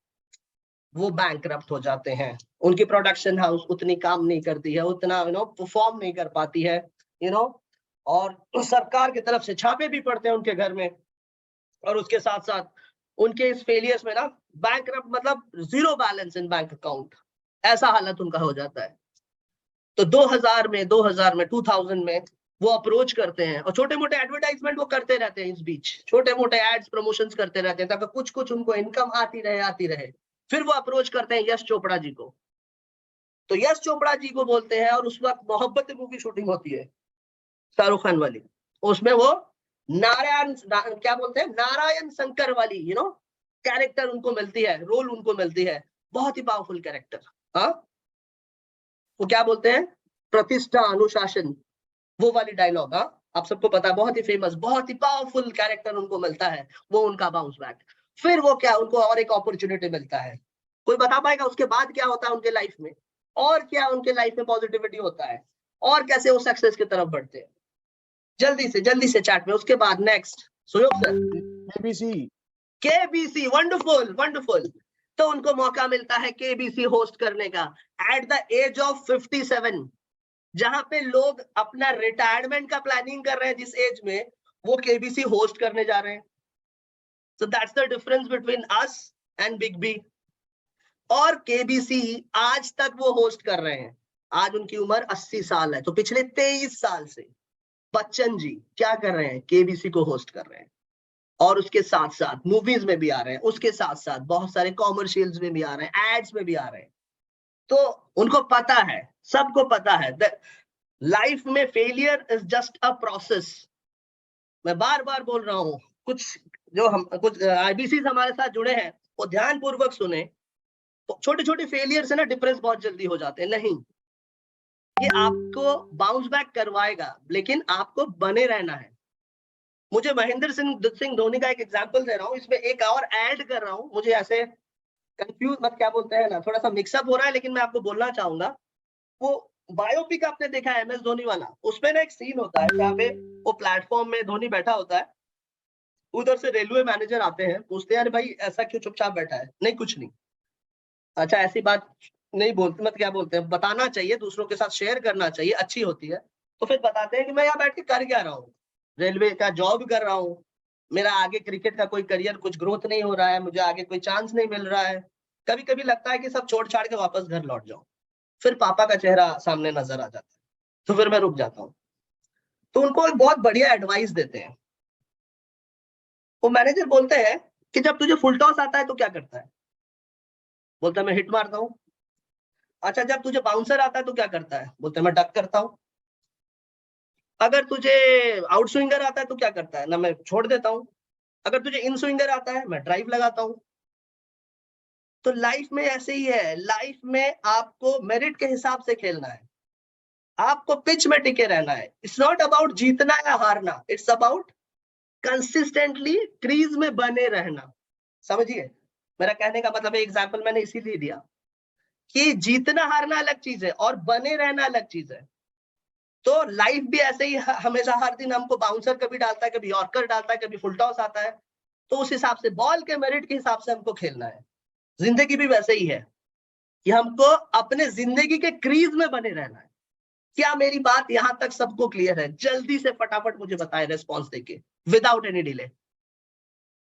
वो बैंकरप्ट हो जाते हैं, उनकी प्रोडक्शन हाउस उतनी काम नहीं करती है, उतना परफॉर्म नहीं कर पाती है, और सरकार की तरफ से छापे भी पड़ते हैं उनके घर में, और उसके साथ साथ उनके इस फेलियर्स में ना बैंकरप्ट मतलब जीरो बैलेंस इन बैंक अकाउंट, ऐसा हालत उनका हो जाता है। तो 2000 में 2000 में वो अप्रोच करते हैं, और छोटे मोटे एडवर्टाइजमेंट वो करते रहते हैं, इस बीच छोटे मोटे एड्स प्रमोशंस करते रहते हैं, ताकि कुछ कुछ उनको इनकम आती रहे। फिर वो अप्रोच करते हैं यश चोपड़ा जी को। तो यश चोपड़ा जी को बोलते हैं, और उस वक्त मोहब्बत मूवी शूटिंग होती है शाहरुख खान वाली, उसमें वो क्या बोलते हैं, नारायण शंकर वाली कैरेक्टर उनको मिलती है, रोल उनको मिलती है, बहुत ही पावरफुल कैरेक्टर। हाँ, वो क्या बोलते हैं, प्रतिष्ठा अनुशासन, वो वाली डायलॉग, हाँ आप सबको पता है, बहुत ही फेमस, बहुत ही पावरफुल कैरेक्टर उनको मिलता है, वो उनका बाउंस बैक। फिर वो क्या, उनको और एक अपॉर्चुनिटी मिलता है। कोई बता पाएगा उसके बाद क्या होता है उनके लाइफ में, और क्या उनके लाइफ में पॉजिटिविटी होता है, और कैसे वो सक्सेस की तरफ बढ़ते हैं? जल्दी से चैट में। उसके बाद नेक्स्ट सुयोग सर, केबीसी, वंडरफुल। तो उनको मौका मिलता है केबीसी होस्ट करने का एट द एज ऑफ 57, जहां पे लोग अपना रिटायरमेंट का प्लानिंग कर रहे हैं, जिस एज में वो केबीसी होस्ट करने जा रहे हैं। So that's the difference between us and Big B. और केबीसी आज तक वो होस्ट कर रहे हैं, आज उनकी उम्र 80 साल है, तो पिछले 23 साल से बच्चन जी क्या कर रहे हैं, केबीसी को होस्ट कर रहे हैं, और उसके साथ साथ मूवीज में भी आ रहे हैं, उसके साथ साथ बहुत सारे कॉमर्शियल्स में भी आ रहे हैं, एड्स में भी आ रहे हैं। तो उनको पता है, सबको पता है, लाइफ में failure is just a process. मैं बार बार बोल रहा हूँ, कुछ आईबीसी हमारे साथ जुड़े हैं, वो ध्यान पूर्वक सुने। तो छोटे छोटे फेलियर से ना डिप्रेस बहुत जल्दी हो जाते हैं, नहीं, ये आपको बाउंस बैक करवाएगा, लेकिन आपको बने रहना है। मुझे महेंद्र सिंह धोनी का एक एग्जांपल दे रहा हूँ, इसमें एक और ऐड कर रहा हूँ, मुझे ऐसे कंफ्यूज मत, क्या बोलते हैं ना, थोड़ा सा मिक्सअप हो रहा है, लेकिन मैं आपको बोलना चाहूंगा, वो बायोपिक आपने देखा है MS धोनी वाला, उसमें ना एक सीन होता है जहाँ पे वो प्लेटफॉर्म में धोनी बैठा होता है, उधर से रेलवे मैनेजर आते हैं, पूछते हैं अरे भाई ऐसा क्यों चुपचाप बैठा है? नहीं कुछ नहीं। अच्छा, ऐसी बात नहीं बोलते, मत क्या बोलते हैं, बताना चाहिए, दूसरों के साथ शेयर करना चाहिए, अच्छी होती है। तो फिर बताते हैं कि मैं यहाँ बैठ के कर क्या रहा हूँ, रेलवे का जॉब कर रहा हूँ, मेरा आगे क्रिकेट का कोई करियर, कुछ ग्रोथ नहीं हो रहा है, मुझे आगे कोई चांस नहीं मिल रहा है, कभी कभी लगता है कि सब छोड़ छाड़ के वापस घर लौट जाऊं। फिर पापा का चेहरा सामने नजर आ जाता है, तो फिर मैं रुक जाता हूँ। तो उनको एक बहुत बढ़िया एडवाइस देते हैं। वो मैनेजर बोलते हैं कि जब तुझे फुल टॉस आता है तो क्या करता है? बोलता है मैं हिट मारता हूँ। अच्छा, जब तुझे बाउंसर आता है तो क्या करता है? बोलता है मैं डक करता हूँ। अगर तुझे आउट स्विंगर आता है तो क्या करता है? ना मैं छोड़ देता हूँ। अगर तुझे इन स्विंगर आता है, मैं ड्राइव लगाता हूँ। तो लाइफ में ऐसे ही है, लाइफ में आपको मेरिट के हिसाब से खेलना है, आपको पिच में टिके रहना है। इट्स नॉट अबाउट जीतना या हारना, इट्स अबाउट कंसिस्टेंटली क्रीज में बने रहना। समझिए मेरा कहने का मतलब, एग्जाम्पल मैंने इसीलिए दिया कि जीतना हारना अलग चीज है और बने रहना अलग चीज है। तो लाइफ भी ऐसे ही, हमेशा हर दिन हमको बाउंसर कभी डालता है, कभी यॉर्कर डालता है, कभी फुल टॉस आता है, तो उस हिसाब से बॉल के मेरिट के हिसाब से हमको खेलना है। जिंदगी भी वैसे ही है कि हमको अपने जिंदगी के क्रीज में बने रहना है। क्या मेरी बात यहां तक सबको क्लियर है? जल्दी से फटाफट मुझे बताएं रिस्पॉन्स देके, विदाउट एनी डिले।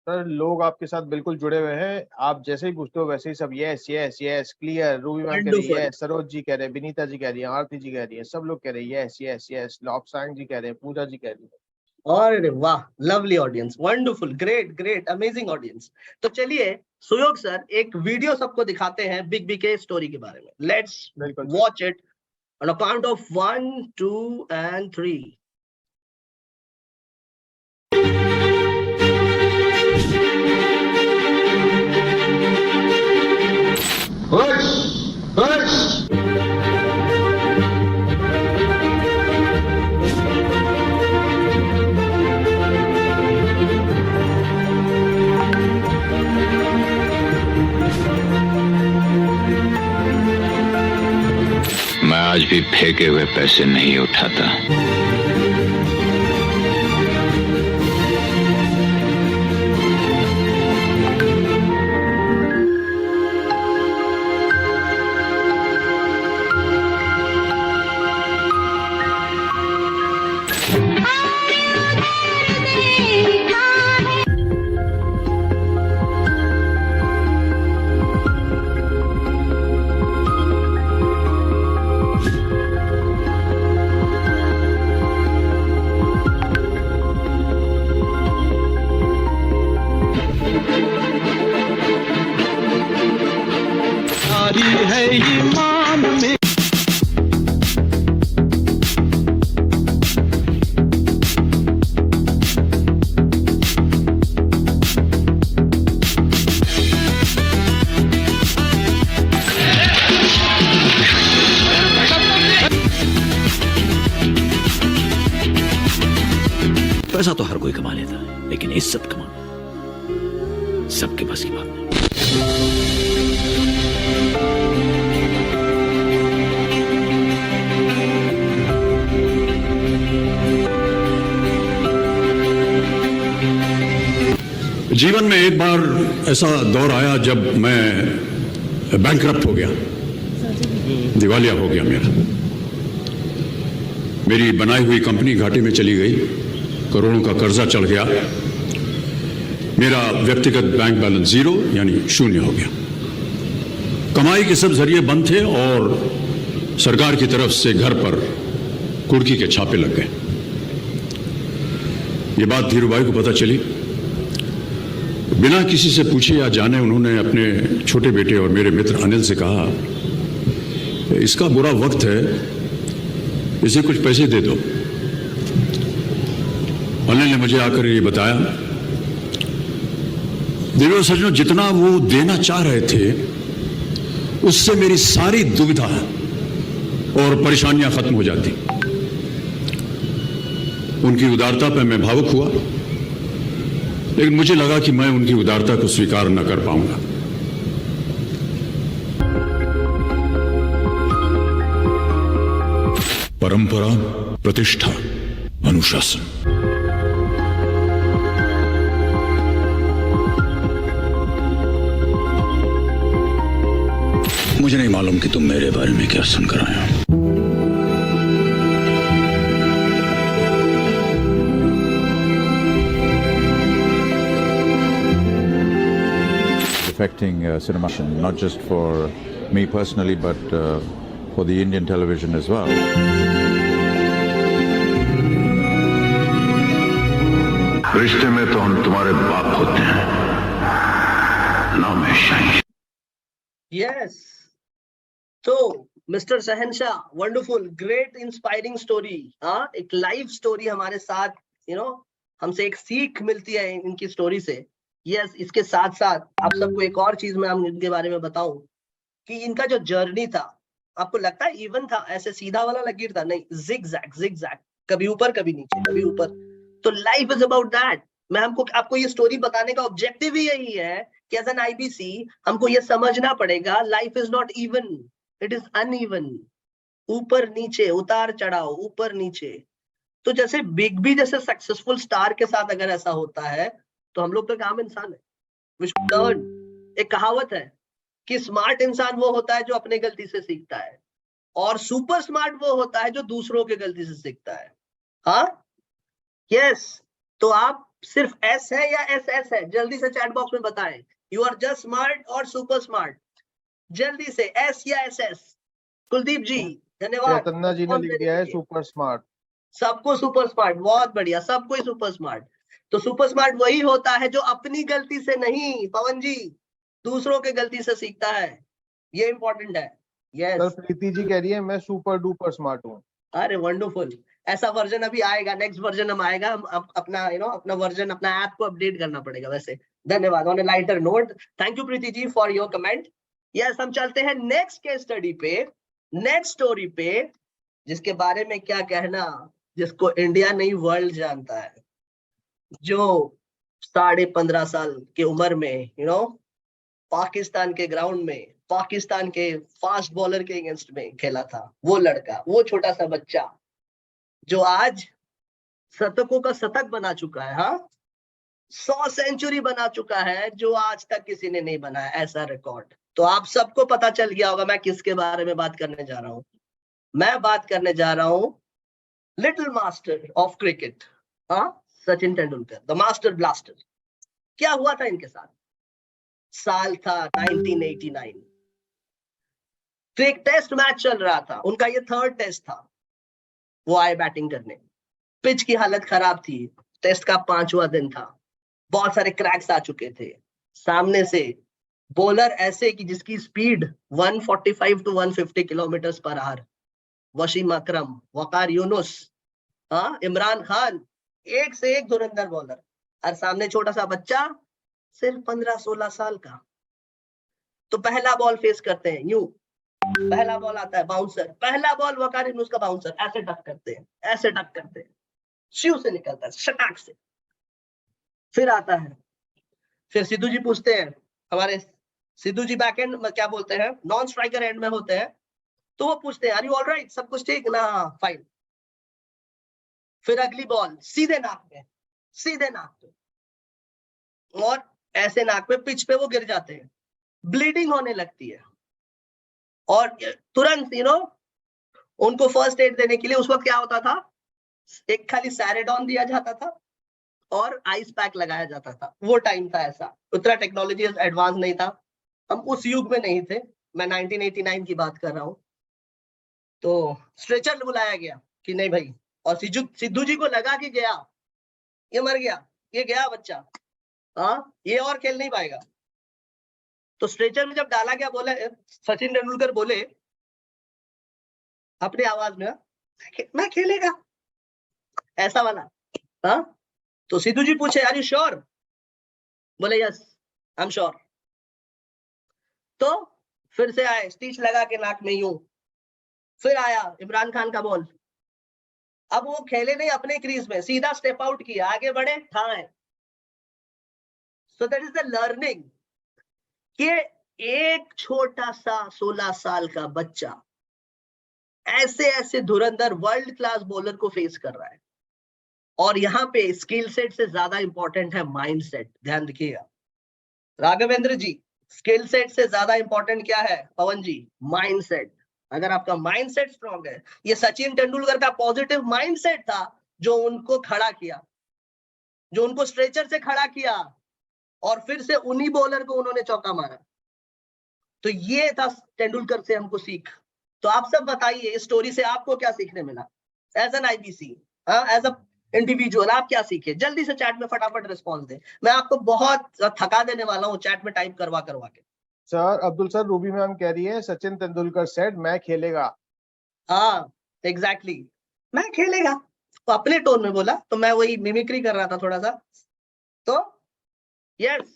सर लोग आपके साथ बिल्कुल जुड़े हुए हैं, आप जैसे ही पूछते हो वैसे ही सब yes yes yes clear. Ruby ma'am कह रही है यस, सरोज जी कह रहे हैं, विनीता जी कह रही है, आरती जी कह रही है, सब लोग कह रहे हैं यस यस यस, लॉपसांग जी कह रहे हैं, पूजा जी कह रही है। और वाह, lovely audience, wonderful, great great, amazing audience. तो चलिए सुयोग सर एक वीडियो सबको दिखाते हैं बिग बी के स्टोरी के बारे में। Let's watch it on a count of 1 2 and 3। मैं आज भी फेंके हुए पैसे नहीं उठाता। पैसा तो हर कोई कमा लेता है, लेकिन इस सब कमाना सबके बस की बात नहीं। जीवन में एक बार ऐसा दौर आया जब मैं बैंकरप्ट हो गया, दिवालिया हो गया मेरी बनाई हुई कंपनी घाटे में चली गई, करोड़ों का कर्जा चढ़ गया, मेरा व्यक्तिगत बैंक बैलेंस जीरो यानी शून्य हो गया। कमाई के सब जरिए बंद थे और सरकार की तरफ से घर पर कुर्की के छापे लग गए। ये बात धीरूभाई को पता चली। बिना किसी से पूछे या जाने उन्होंने अपने छोटे बेटे और मेरे मित्र अनिल से कहा, इसका बुरा वक्त है, इसे कुछ पैसे दे दो। अनिल ने मुझे आकर ये बताया, देवर सज्जनों, जितना वो देना चाह रहे थे उससे मेरी सारी दुविधा और परेशानियां खत्म हो जाती। उनकी उदारता पर मैं भावुक हुआ, लेकिन मुझे लगा कि मैं उनकी उदारता को स्वीकार न कर पाऊंगा। परंपरा, प्रतिष्ठा, अनुशासन। मुझे नहीं मालूम कि तुम मेरे बारे में क्या सुनकर आए हो। Affecting cinema, not just for me personally, but for the Indian television as well. रिश्ते में तो हम तुम्हारे बाप होते हैं, नाम है शाही। यस, तो मिस्टर शहनशाह, वंडरफुल, ग्रेट, इंस्पायरिंग स्टोरी। हाँ, एक लाइव स्टोरी हमारे साथ, हमसे एक सीख मिलती है इनकी स्टोरी से। यस, इसके साथ साथ आप सबको एक और चीज मैं इनके बारे में बताऊं कि इनका जो जर्नी था, आपको लगता है इवन था, ऐसे सीधा वाला लकीर था? नहीं, जिगजैग, कभी ऊपर कभी नीचे, कभी ऊपर। तो लाइफ इज अबाउट दैट। मैं आपको ये स्टोरी बताने का ऑब्जेक्टिव ही यही है कि एज एन आईबीसी हमको ये समझना पड़ेगा, life is not even, it is uneven. ऊपर नीचे, उतार चढ़ाव, ऊपर नीचे। तो जैसे बिग बी जैसे सक्सेसफुल स्टार के साथ अगर ऐसा होता है, तो हम लोग तो एक आम इंसान है। We should learn। एक कहावत है कि स्मार्ट इंसान वो होता है जो अपने गलती से सीखता है, और सुपर स्मार्ट वो होता है जो दूसरों के गलती से सीखता है। हाँ, यस। तो आप सिर्फ एस है या एस है? जल्दी से चैट बॉक्स में बताएं। यू आर जस्ट स्मार्ट और सुपर स्मार्ट? जल्दी से एस या एस। कुलदीप जी धन्यवाद। चैतन्या जी ने लिख दिया है सुपर स्मार्ट। सबको सुपर स्मार्ट, बहुत बढ़िया, सबको ही सुपर स्मार्ट। तो सुपर स्मार्ट वही होता है जो अपनी गलती से नहीं, पवन जी, दूसरों के गलती से सीखता है। ये इंपॉर्टेंट है। यस, प्रीति जी कह रही है मैं सुपर डुपर स्मार्ट हूँ। अरे वंडरफुल, ऐसा वर्जन अभी आएगा, नेक्स्ट वर्जन हम आएगा, हम अपना अपना वर्जन, अपना ऐप को अपडेट करना पड़ेगा। वैसे धन्यवाद। On a lighter note, thank you Preeti ji for your comment. Yes, हम चलते हैं नेक्स्ट केस स्टडी पे, नेक्स्ट स्टोरी पे, जिसके बारे में क्या कहना, जिसको इंडिया नहीं वर्ल्ड जानता है, जो 15.5 साल की उम्र में पाकिस्तान के ग्राउंड में पाकिस्तान के फास्ट बॉलर के अगेंस्ट में खेला था, वो लड़का, वो छोटा सा बच्चा जो आज शतकों का शतक बना चुका है, हाँ 100 सेंचुरी बना चुका है, जो आज तक किसी ने नहीं बनाया ऐसा रिकॉर्ड। तो आप सबको पता चल गया होगा मैं किसके बारे में बात करने जा रहा हूं। मैं बात करने जा रहा हूं लिटिल मास्टर ऑफ क्रिकेट, हाँ Sachin Tendulkar, the master blaster. क्या हुआ था इनके साथ? साल था 1989, तो एक टेस्ट मैच चल रहा था, उनका ये 3rd टेस्ट था। वो आए बैटिंग करने, पिच की हालत खराब थी, टेस्ट का 5वां दिन था, बहुत सारे क्रैक्स आ चुके थे। सामने से बॉलर ऐसे कि जिसकी speed 145 to 150 kilometre per hour, Wasim Akram, Waqar Younis, हाँ इमरान खान, एक से एक धुरंधर बॉलर, और सामने छोटा सा बच्चा सिर्फ 15-16 साल का। तो पहला बॉल फेस करते हैं, यूं पहला बॉल आता है बाउंसर, पहला बॉल वकार यूनुस का बाउंसर, ऐसे टक करते हैं, ऐसे टक करते हैं, शिव से निकलता है शटाक से। फिर आता है, फिर सिद्धू जी पूछते हैं, हमारे सिद्धू जी बैक एंड क्या बोलते हैं, नॉन स्ट्राइकर एंड में होते हैं, तो वो पूछते हैं आर यू ऑलराइट, सब कुछ ठीक ना, फाइन। फिर अगली बॉल सीधे नाक में, सीधे नाक पे, और ऐसे नाक पे पिच पे वो गिर जाते हैं, ब्लीडिंग होने लगती है, और तुरंत उनको फर्स्ट एड देने के लिए उस वक्त क्या होता था, एक खाली सैरेडॉन दिया जाता था और आइस पैक लगाया जाता था। वो टाइम था ऐसा, उतना टेक्नोलॉजी एडवांस नहीं था, हम उस युग में नहीं थे, मैं 1989 की बात कर रहा हूँ। तो स्ट्रेचर बुलाया गया कि नहीं भाई, और सिद्धू जी को लगा कि गया, ये मर गया, ये गया बच्चा, हाँ ये और खेल नहीं पाएगा। तो स्ट्रेचर में जब डाला गया, बोले सचिन तेंदुलकर बोले अपनी आवाज में, मैं खेलेगा, ऐसा वाला, हाँ। तो सिद्धू जी पूछे आर यू श्योर, बोले यस आई एम श्योर। तो फिर से आए, स्टिच लगा के नाक में यूं, फिर आया इमरान खान का बॉल, अब वो खेले नहीं अपने क्रीज में, सीधा स्टेप आउट किया, आगे बढ़े, ठाए। So that is the learning कि एक छोटा सा 16 साल का बच्चा ऐसे ऐसे धुरंधर वर्ल्ड क्लास बॉलर को फेस कर रहा है। और यहाँ पे स्किल सेट से ज्यादा इंपॉर्टेंट है माइंड सेट, ध्यान रखिएगा राघवेंद्र जी, स्किल सेट से ज्यादा इंपॉर्टेंट क्या है पवन जी, माइंड सेट। अगर आपका माइंड सेट स्ट्रॉन्ग है, ये सचिन तेंदुलकर का पॉजिटिव माइंड सेट था जो उनको खड़ा किया, जो उनको स्ट्रेचर से खड़ा किया, और फिर से उन्हीं बॉलर को उन्होंने चौका मारा। तो ये था तेंदुलकर से हमको सीख। तो आप सब बताइए इस स्टोरी से आपको क्या सीखने मिला as an IBC, as a individual, आप क्या सीखे? जल्दी से चैट में फटाफट रिस्पॉन्स दे, मैं आपको बहुत थका देने वाला हूँ चैट में टाइप करवा के। Sir Abdul sir, Ruby ma'am कह रही है सचिन तेंदुलकर सेड मैं खेलेगा। हाँ एग्जैक्टली, मैं खेलेगा, तो अपने टोन में बोला, तो मैं वही मिमिक्री कर रहा था थोड़ा सा। तो यस,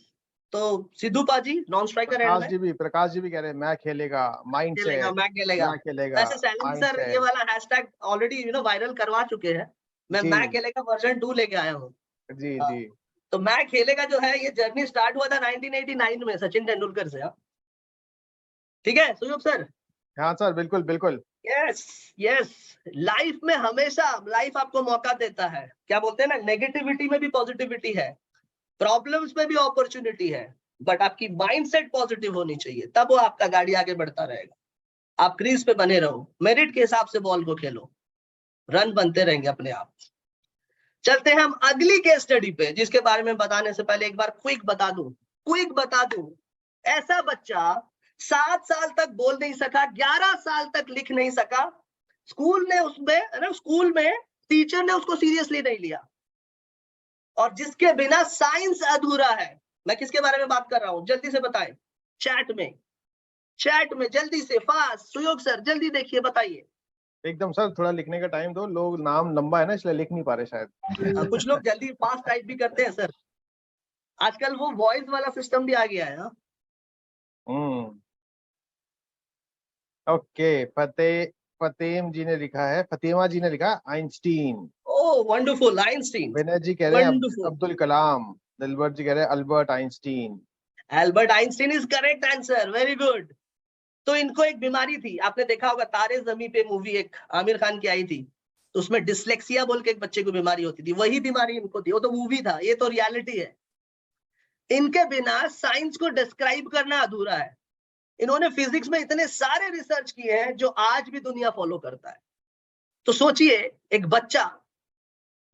तो सिद्धू पाजी नॉन स्ट्राइकर है, प्रकाश जी भी कह रहे हैं मैं खेलेगा, माइंड सेट, मैं खेलेगा। वैसे सैलिम सर ये वाला हैशटैग ऑलरेडी वायरल करवा चुके हैं। मैं खेलेगा वर्जन 2 लेके आया हूँ जी जी। तो मैं खेलेगा जो है, ये जर्नी स्टार्ट हुआ था 1989 में सचिन तेंदुलकर से। ठीक है सुयोग सर? हाँ सर, बिल्कुल बिल्कुल। यस यस, लाइफ में हमेशा लाइफ आपको मौका देता है, क्या बोलते हैं ना, नेगेटिविटी में भी पॉजिटिविटी है, प्रॉब्लम्स में भी अपॉर्चुनिटी है, बट आपकी माइंडसेट पॉजिटिव होनी चाहिए, तब वो आपका गाड़ी आगे बढ़ता रहेगा। आप क्रीज पे बने रहो, मेरिट के हिसाब से बॉल को खेलो, रन बनते रहेंगे अपने आप। चलते हैं हम अगली केस स्टडी पे, जिसके बारे में बताने से पहले एक बार क्विक बता दूं, ऐसा बच्चा 7 साल तक बोल नहीं सका, 11 साल तक लिख नहीं सका, स्कूल में टीचर ने उसको सीरियसली नहीं लिया, और जिसके बिना साइंस अधूरा है। मैं किसके बारे में बात कर रहा हूं, जल्दी से बताएं चैट में जल्दी से, फास्ट। सुयोग सर जल्दी देखिए, बताइए। एकदम सर, थोड़ा लिखने का टाइम दो, लोग नाम लंबा है ना इसलिए लिख नहीं पा रहे शायद। कुछ लोग जल्दी फास्ट टाइप भी करते हैं सर, आजकल वो वॉइस वाला सिस्टम भी आ गया है। ओके, फतेम जी ने लिखा है, फतेमा जी ने लिखा आइंस्टीन। ओह वंडरफुल, आइंस्टीन। विनय जी कह रहे हैं अब्दुल कलाम, दिलबर जी कह रहे हैं Albert Einstein. Albert Einstein is correct answer, very good. तो इनको एक बीमारी थी, आपने देखा होगा तारे ज़मीं पे मूवी एक आमिर खान की आई थी, तो उसमें डिसलेक्सिया बोल के एक बच्चे को बीमारी होती थी, वही बीमारी इनको थी। वो तो मूवी था, ये तो रियलिटी है। इनके बिना साइंस को डिस्क्राइब करना अधूरा है। इन्होंने फिजिक्स में इतने सारे रिसर्च किए हैं जो आज भी दुनिया फॉलो करता है। तो सोचिए, एक बच्चा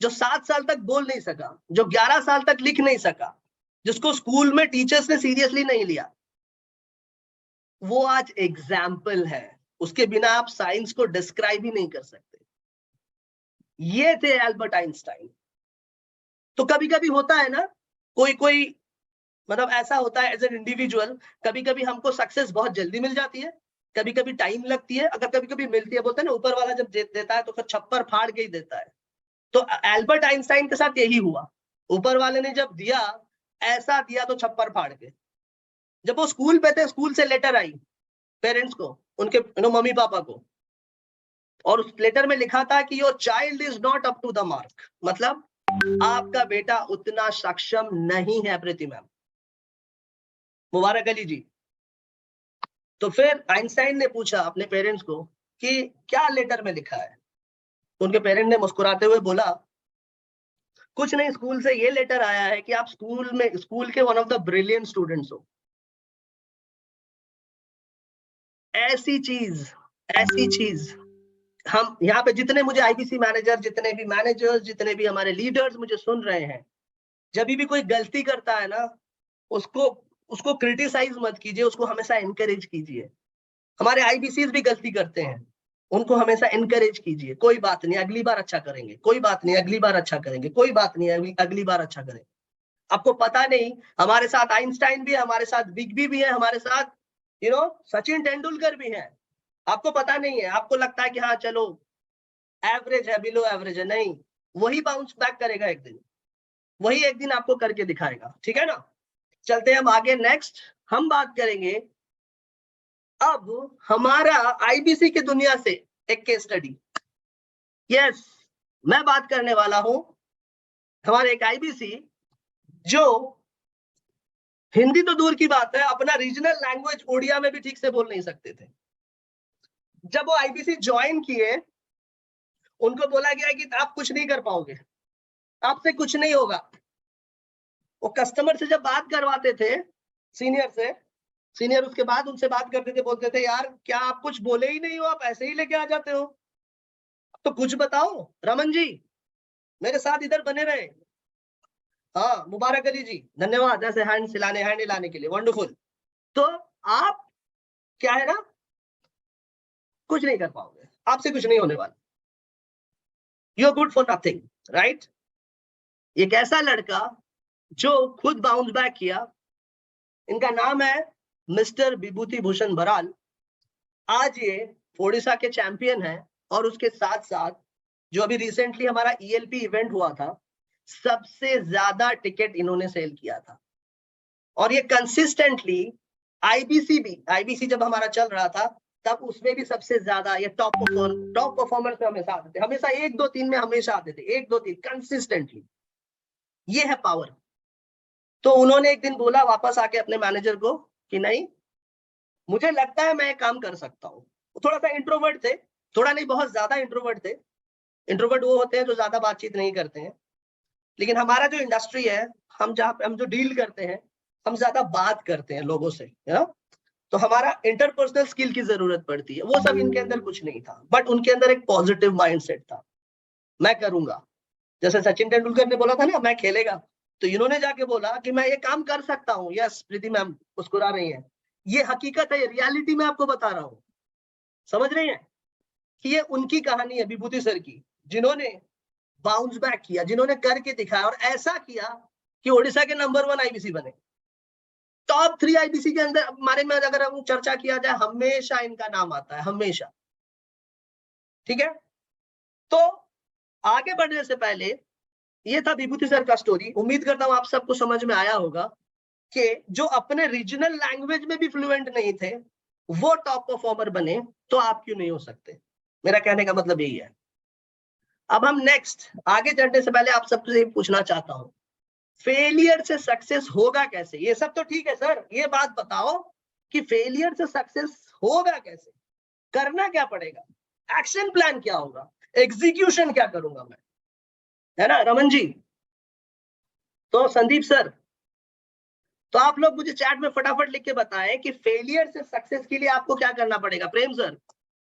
जो 7 साल तक बोल नहीं सका, जो 11 साल तक लिख नहीं सका, जिसको स्कूल में टीचर्स ने सीरियसली नहीं लिया, वो आज एग्जाम्पल है। उसके बिना आप साइंस को डिस्क्राइब ही नहीं कर सकते। ये थे एल्बर्ट आइंस्टाइन। तो कभी कभी होता है ना, कोई मतलब ऐसा होता है एज एन इंडिविजुअल, कभी कभी हमको सक्सेस बहुत जल्दी मिल जाती है, कभी कभी टाइम लगती है, अगर कभी कभी मिलती है, बोलते हैं ना ऊपर वाला जब देता है तो फिर छप्पर फाड़ के ही देता है। तो एल्बर्ट आइंस्टाइन के साथ यही हुआ। ऊपर वाले ने जब दिया, ऐसा दिया तो छप्पर फाड़ के। जब वो स्कूल पे थे, स्कूल से लेटर आई पेरेंट्स को, उनके मम्मी पापा को, और उस लेटर में लिखा था कि your child is not up to the mark, मतलब आपका बेटा उतना सक्षम नहीं है प्रीति मैम, मुबारक अली जी। तो फिर आइंस्टाइन ने पूछा अपने पेरेंट्स को कि क्या लेटर में लिखा है। उनके पेरेंट ने मुस्कुराते हुए बोला, कुछ नहीं, स्कूल से ये लेटर आया है कि आप स्कूल के one of the brilliant students हो। ऐसी चीज हम यहाँ पे जितने मुझे आईबीसी मैनेजर, जितने भी मैनेजर्स, जितने भी हमारे लीडर्स मुझे सुन रहे हैं, जब भी कोई गलती करता है ना, उसको क्रिटिसाइज मत कीजिए, उसको हमेशा एनकरेज कीजिए। हमारे आईबीसीज भी गलती करते हैं, उनको हमेशा एनकरेज कीजिए, कोई बात नहीं, अगली बार अच्छा करेंगे, कोई बात नहीं, अगली बार अच्छा करेंगे, कोई बात नहीं, अगली बार अच्छा करेंगे। आपको पता नहीं, हमारे साथ आइंस्टाइन भी है, हमारे साथ बिग बी भी है, हमारे साथ सचिन तेंदुलकर भी है। आपको पता नहीं है, आपको लगता है कि हाँ चलो एवरेज है, बिलो एवरेज है, नहीं, वही बाउंस बैक करेगा एक दिन, वही एक दिन आपको करके दिखाएगा। ठीक है ना। चलते हैं हम आगे। नेक्स्ट हम बात करेंगे अब हमारा आईबीसी की दुनिया से एक केस स्टडी। यस, मैं बात करने वाला हूं हमारे एक आईबीसी जो हिंदी तो दूर की बात है, अपना रीजनल लैंग्वेज ओडिया में भी ठीक से बोल नहीं सकते थे। जब वो आईबीसी ज्वाइन किए, उनको बोला गया कि आप कुछ नहीं कर पाओगे, आपसे कुछ नहीं होगा। वो कस्टमर से जब बात करवाते थे, सीनियर उसके बाद उनसे बात करते थे, बोलते थे यार क्या आप कुछ बोले ही नहीं हो, आप ऐसे ही लेके आ जाते हो, तो कुछ बताओ। रमन जी मेरे साथ इधर बने रहे। हाँ, मुबारक अली जी, धन्यवाद ऐसे हैंड हिलाने के लिए, वंडरफुल। तो आप क्या है ना, कुछ नहीं कर पाओगे, आपसे कुछ नहीं होने वाला, you are good for nothing, right. एक ऐसा लड़का जो खुद बाउंस बैक किया, इनका नाम है मिस्टर विभूति भूषण बराल। आज ये ओडिशा के चैंपियन हैं, और उसके साथ साथ जो अभी रिसेंटली हमारा ईएलपी इवेंट हुआ था, सबसे ज्यादा टिकट इन्होंने सेल किया था। और ये कंसिस्टेंटली आईबीसी जब हमारा चल रहा था, तब उसमें भी सबसे ज्यादा ये टॉप परफॉर्मर्स में हमेशा आते थे, हमेशा 1, 2, 3 में हमेशा आते थे, 1, 2, 3 कंसिस्टेंटली। ये है पावर। तो उन्होंने एक दिन बोला वापस आके अपने मैनेजर को कि नहीं, मुझे लगता है मैं काम कर सकता हूँ। थोड़ा सा इंट्रोवर्ट थे, थोड़ा नहीं बहुत ज्यादा इंट्रोवर्ट थे। इंट्रोवर्ट वो होते हैं जो ज्यादा बातचीत नहीं करते हैं, लेकिन हमारा जो इंडस्ट्री है, हम जो डील करते हैं, हम ज्यादा बात करते हैं लोगों से, तो हमारा इंटरपर्सनल स्किल की जरूरत पड़ती है। वो सब इनके अंदर कुछ नहीं था, बट उनके अंदर एक पॉजिटिव माइंडसेट था, मैं करूंगा। जैसे सचिन तेंदुलकर ने बोला था ना मैं खेलेगा, तो इन्होंने जाके बोला कि मैं ये काम कर सकता हूँ। यस, प्रीति मैम मुस्कुरा रही है, ये हकीकत है, रियलिटी में आपको बता रहा हूँ। समझ रही हैं कि ये उनकी कहानी है, विभूति सर की, जिन्होंने बाउंस बैक किया, जिन्होंने करके दिखाया, और ऐसा किया कि ओडिशा के नंबर 1 आईबीसी बने। टॉप 3 आईबीसी के अंदर हमारे में अगर हम चर्चा किया जाए, हमेशा इनका नाम आता है, हमेशा। ठीक है, तो आगे बढ़ने से पहले ये था विभूति सर का स्टोरी। उम्मीद करता हूं आप सबको समझ में आया होगा कि जो अपने रीजनल लैंग्वेज में भी फ्लुएंट नहीं थे, वो टॉप परफॉर्मर बने, तो आप क्यों नहीं हो सकते। मेरा कहने का मतलब यही है। अब हम नेक्स्ट आगे चलने से पहले आप सबसे पूछना चाहता हूं, फेलियर से सक्सेस होगा कैसे। ये सब तो ठीक है सर, ये बात बताओ कि फेलियर से सक्सेस होगा कैसे, करना क्या पड़ेगा, एक्शन प्लान क्या होगा, एग्जीक्यूशन क्या करूंगा मैं, है ना रमन जी। तो संदीप सर, तो आप लोग मुझे चैट में फटाफट लिख के बताएं कि फेलियर से सक्सेस के लिए आपको क्या करना पड़ेगा। प्रेम सर,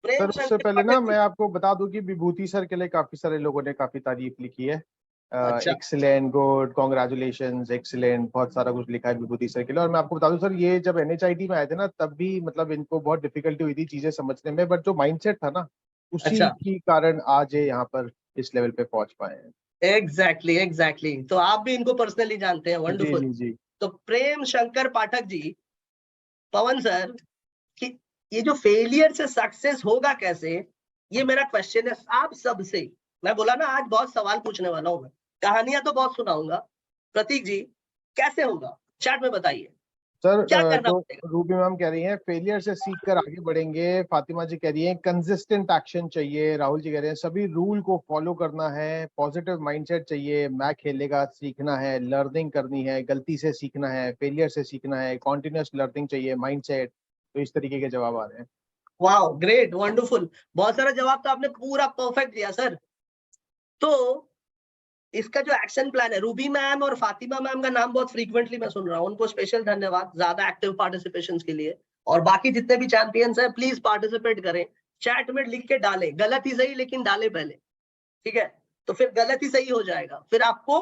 प्रेम सर उससे पहले ना मैं आपको बता दूं कि विभूति सर के लिए काफी सारे लोगों ने काफी तारीफ लिखी है। अच्छा। एक्सीलेंट, गुड, कॉन्ग्रेचुलेशंस, एक्सीलेंट, बहुत सारा कुछ लिखा है विभूति सर के लिए। और मैं आपको बता दूं सर, ये जब NHIT में आए थे ना, तब भी मतलब इनको बहुत डिफिकल्टी हुई थी चीजें समझने में, बट जो माइंडसेट था ना, उसी अच्छा। की कारण आज ये यहाँ पर इस लेवल पे पहुंच पाए हैं। एग्जैक्टली। तो आप भी इनको पर्सनली जानते हैं, जी वंडरफुल। जी जी। तो प्रेम शंकर पाठक जी, पवन सर, कि ये जो फेलियर से सक्सेस होगा कैसे, ये मेरा क्वेश्चन है आप सबसे। मैं बोला ना आज बहुत सवाल पूछने वाला हूं, मैं कहानियां तो बहुत सुनाऊंगा। प्रतीक जी, कैसे होगा, चैट में बताइए सर क्या करना तो पड़ेगा। रूबी मैम कह रही हैं फेलियर से सीख कर आगे बढ़ेंगे, फातिमा जी कह रही हैं कंसिस्टेंट एक्शन चाहिए, राहुल जी कह रहे हैं सभी रूल को फॉलो करना है, पॉजिटिव माइंडसेट चाहिए, मैं खेलेगा सीखना है, लर्निंग करनी है, गलती से सीखना है, फेलियर से सीखना है, कॉन्टिन्यूस लर्निंग चाहिए, माइंडसेट। तो इस तरीके के जवाब आ रहे हैं। वाओ, ग्रेट, वंडरफुल, बहुत सारा जवाब तो आपने पूरा परफेक्ट दिया सर। तो इसका जो एक्शन प्लान है, रूबी मैम और फातिमा मैम का नाम बहुत फ्रीक्वेंटली मैं सुन रहा हूँ, उनको स्पेशल धन्यवाद ज्यादा एक्टिव पार्टिसिपेशन के लिए। और बाकी जितने भी चैंपियंस हैं प्लीज पार्टिसिपेट करें, चैट में लिख के डालें, गलत ही सही लेकिन डालें पहले, ठीक है। तो फिर गलत ही सही हो जाएगा, फिर आपको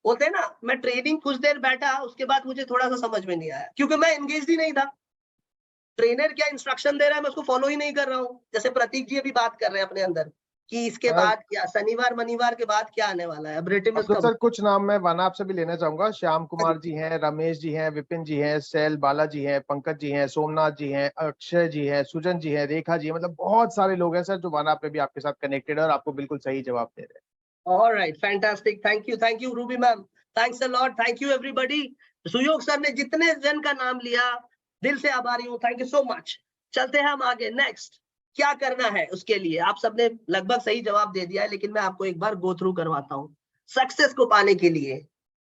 बोलते हैं ना, मैं ट्रेनिंग कुछ देर बैठा, उसके बाद मुझे थोड़ा सा समझ में नहीं आया क्योंकि मैं एंगेज ही नहीं था। ट्रेनर क्या इंस्ट्रक्शन दे रहा है मैं उसको फॉलो ही नहीं कर रहा हूँ। जैसे प्रतीक जी अभी बात कर रहे हैं अपने अंदर कि इसके बाद क्या, शनिवार मनिवार के बाद क्या आने वाला है। अब रिटिन तो सर कुछ नाम मैं वाना आपसे भी लेना चाहूंगा। श्याम कुमार जी हैं, रमेश जी हैं, विपिन जी हैं, सैल बाला जी हैं, पंकज जी हैं, सोमनाथ जी हैं, अक्षय जी हैं, सुजन जी हैं, रेखा जी हैं, मतलब बहुत सारे लोग हैं सर जो वाना पे भी आपके साथ कनेक्टेड है और आपको बिल्कुल सही जवाब दे रहे हैं। Alright, fantastic, thank you Ruby ma'am, thanks a lot, thank you everybody. Suyog sir ने जितने जन का नाम लिया दिल से आभारी हूँ, थैंक यू सो मच। चलते हैं हम आगे, नेक्स्ट क्या करना है उसके लिए। आप सबने लगभग सही जवाब दे दिया है, लेकिन मैं आपको एक बार गो थ्रू करवाता हूँ। सक्सेस को पाने के लिए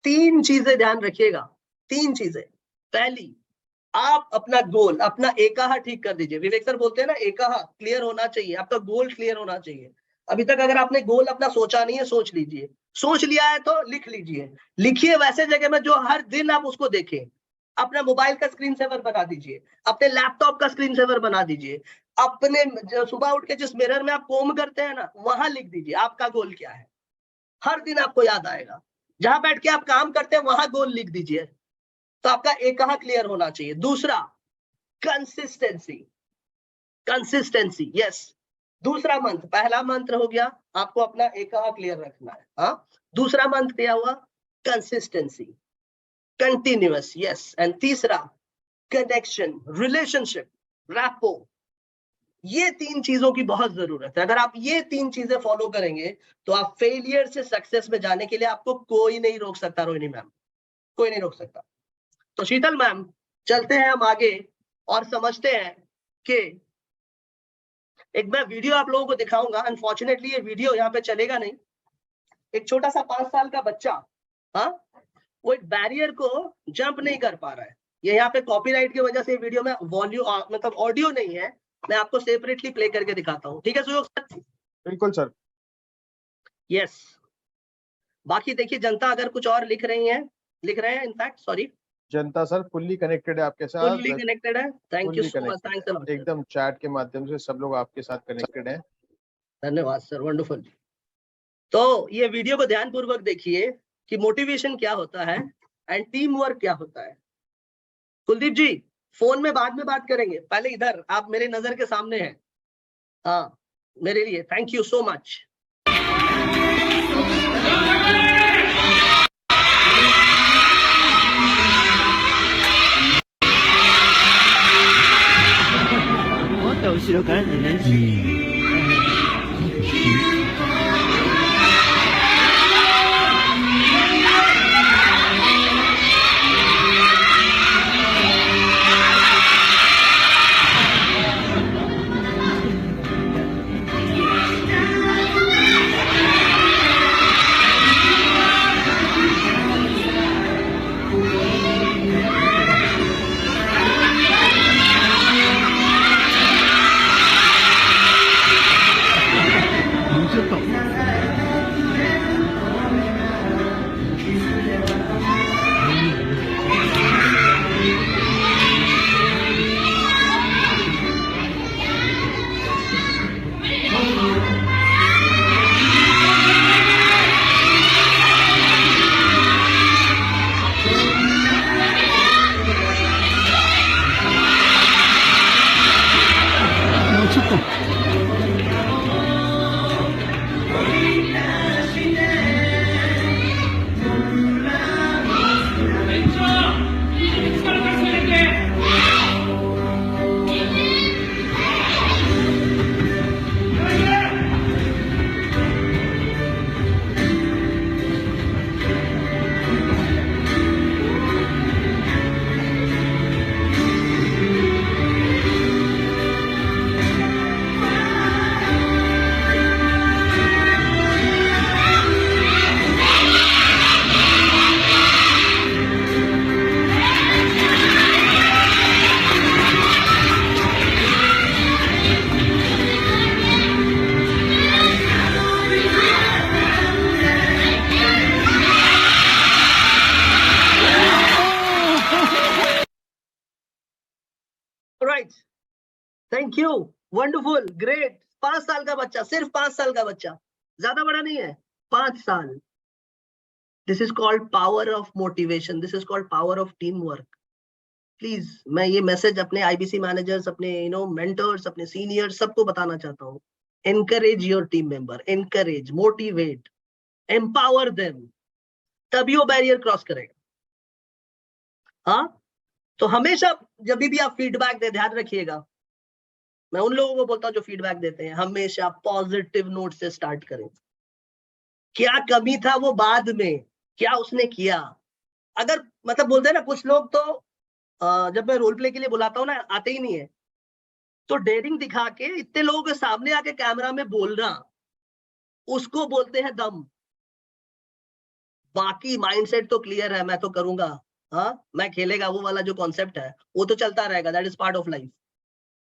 3 चीजें ध्यान रखिएगा, 3 चीजें। पहली, आप अपना गोल, अपना एकाहा ठीक कर दीजिए। विवेक सर बोलते हैं ना, एकाहा क्लियर होना चाहिए, आपका गोल क्लियर होना चाहिए। अभी तक अगर आपने गोल अपना सोचा नहीं है, सोच लीजिए। सोच लिया है तो लिख लीजिए, लिखिए वैसे जगह में जो हर दिन आप उसको देखें। अपना मोबाइल का स्क्रीन सेवर बना दीजिए, अपने लैपटॉप का स्क्रीन सेवर बना दीजिए, अपने सुबह उठ के जिस मिरर में आप कोम करते हैं ना, वहां लिख दीजिए आपका गोल क्या है। हर दिन आपको याद आएगा। जहां बैठ के आप काम करते हैं वहां गोल लिख दीजिए, तो आपका एकाहा क्लियर होना चाहिए। दूसरा, कंसिस्टेंसी, कंसिस्टेंसी, यस। दूसरा मंत्र, पहला मंत्र हो गया आपको अपना एकाहा क्लियर रखना है, हाँ। दूसरा मंत्र क्या हुआ, कंसिस्टेंसी, कंटिन्यूअस, यस। एंड तीसरा, कनेक्शन, रिलेशनशिप, रैपो। ये 3 चीजों की बहुत जरूरत है। अगर आप ये 3 चीजें फॉलो करेंगे तो आप फेलियर से सक्सेस में जाने के लिए आपको कोई नहीं रोक सकता। रोहिणी मैम, कोई नहीं रोक सकता। तो शीतल मैम, चलते हैं हम आगे और समझते हैं कि एक मैं वीडियो आप लोगों को दिखाऊंगा। अनफॉर्चुनेटली ये वीडियो यहाँ पे चलेगा नहीं। एक छोटा सा 5 साल का बच्चा, हाँ, वो एक बैरियर को जंप नहीं कर पा रहा है। ये यहाँ पे कॉपीराइट की वजह से वीडियो में वॉल्यूम मतलब ऑडियो नहीं है, मैं आपको सेपरेटली प्ले करके दिखाता हूँ, ठीक है सुयोग सर? बिल्कुल सर। यस। बाकी देखिए जनता अगर कुछ और लिख रहे हैं, इनफैक्ट सॉरी, जनता सर फुल्ली कनेक्टेड है आपके साथ, फुल्ली कनेक्टेड है। Thank you so much, thanks a lot, एकदम चैट के माध्यम से सब लोग आपके साथ कनेक्टेड हैं। धन्यवाद सर, वंडरफुल। तो ये वीडियो को ध्यानपूर्वक देखिए कि मोटिवेशन क्या होता है एंड टीम वर्क क्या होता है। कुलदीप जी, फोन में बाद में बात करेंगे, पहले इधर आप मेरे नजर के सामने हैं, हाँ, मेरे लिए thank you so much. Right, thank you, wonderful, great. 5 साल का बच्चा, सिर्फ 5 साल का बच्चा, ज्यादा बड़ा नहीं है, 5 साल। This is called power of motivation, this is called power of team work. Please मैं ये मैसेज अपने आईबीसी मैनेजर्स, अपने मेंटर्स, अपने सीनियर्स सबको बताना चाहता हूँ। Encourage your team member, encourage, motivate, empower them, तभी वो बैरियर क्रॉस करेगा। हाँ, तो हमेशा जब भी आप फीडबैक दे, ध्यान रखिएगा, मैं उन लोगों को बोलता हूँ जो फीडबैक देते हैं, हमेशा पॉजिटिव नोट से स्टार्ट करें। क्या कमी था वो बाद में, क्या उसने किया। अगर मतलब बोलते हैं ना कुछ लोग तो जब मैं रोल प्ले के लिए बुलाता हूँ ना, आते ही नहीं है, तो डेयरिंग दिखा के इतने लोगों के सामने आके कैमरा में बोलना, उसको बोलते हैं दम। बाकी माइंडसेट तो क्लियर है, मैं तो करूंगा, हाँ मैं खेलेगा, वो वाला जो कॉन्सेप्ट है वो तो चलता रहेगा, that is part of life.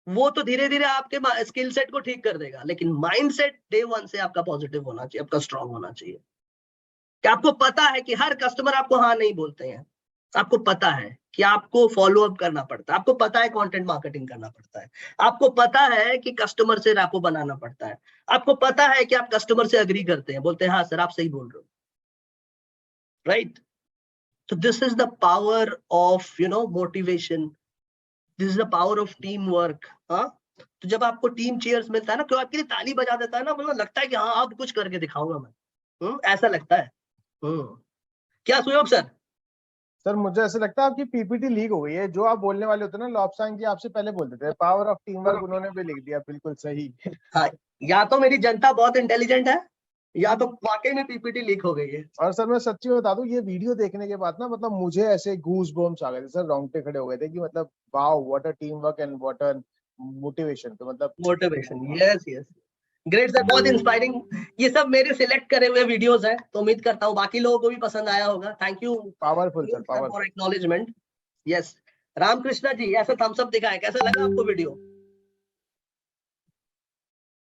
वो तो धीरे धीरे आपके स्किल सेट को ठीक कर देगा, लेकिन माइंडसेट डे 1 से आपका पॉजिटिव होना चाहिए, आपका स्ट्रांग होना चाहिए। कि आपको पता है कि हर कस्टमर आपको हाँ नहीं बोलते हैं, आपको पता है कि आपको फॉलो अप करना पड़ता है, आपको पता है कंटेंट मार्केटिंग करना पड़ता है, आपको पता है कि कस्टमर से रैपो बनाना पड़ता है, आपको पता है कि आप कस्टमर से एग्री करते हैं, बोलते हैं हाँ सर आप सही बोल रहे हो, राइट। तो this is the power of motivation, this is the power of team work. हाँ, तो जब आपको टीम चीयर्स मिलता है ना, क्यों आपके लिए ताली बजा देता है ना, मतलब लगता है कि हाँ अब कुछ करके दिखाऊंगा मैं, ऐसा लगता है। क्या सुयोग सर? सर मुझे ऐसा लगता है आपकी पीपीटी लीक हो गई है। जो आप बोलने वाले होते हैं ना, लॉब्सांग जी आपसे पहले बोलते थे, पावर ऑफ टीम वर्क उन्होंने भी लिख दिया, बिल्कुल सही। हाँ, या तो मेरी जनता बहुत इंटेलिजेंट है, या तो वाकई में पीपीटी लीक हो गई है। और सर मैं सच्ची बता दूं, ये वीडियो देखने के बाद ना मतलब मुझे ऐसे गूज बम्स आ गए थे सर, रोंगटे खड़े हो गए थे कि मतलब wow what a team work and what a motivation. तो मतलब motivation, yes yes, great sir, बहुत इंस्पायरिंग। ये सब मेरे सिलेक्ट करे हुए वीडियोस हैं, तो उम्मीद करता हूँ बाकी लोगों को भी पसंद आया होगा। Thank you powerful sir, for powerful. Acknowledgement. Yes, Ramakrishna ji ऐसे थम्स अप दिखाए, कैसा लगा आपको वीडियो?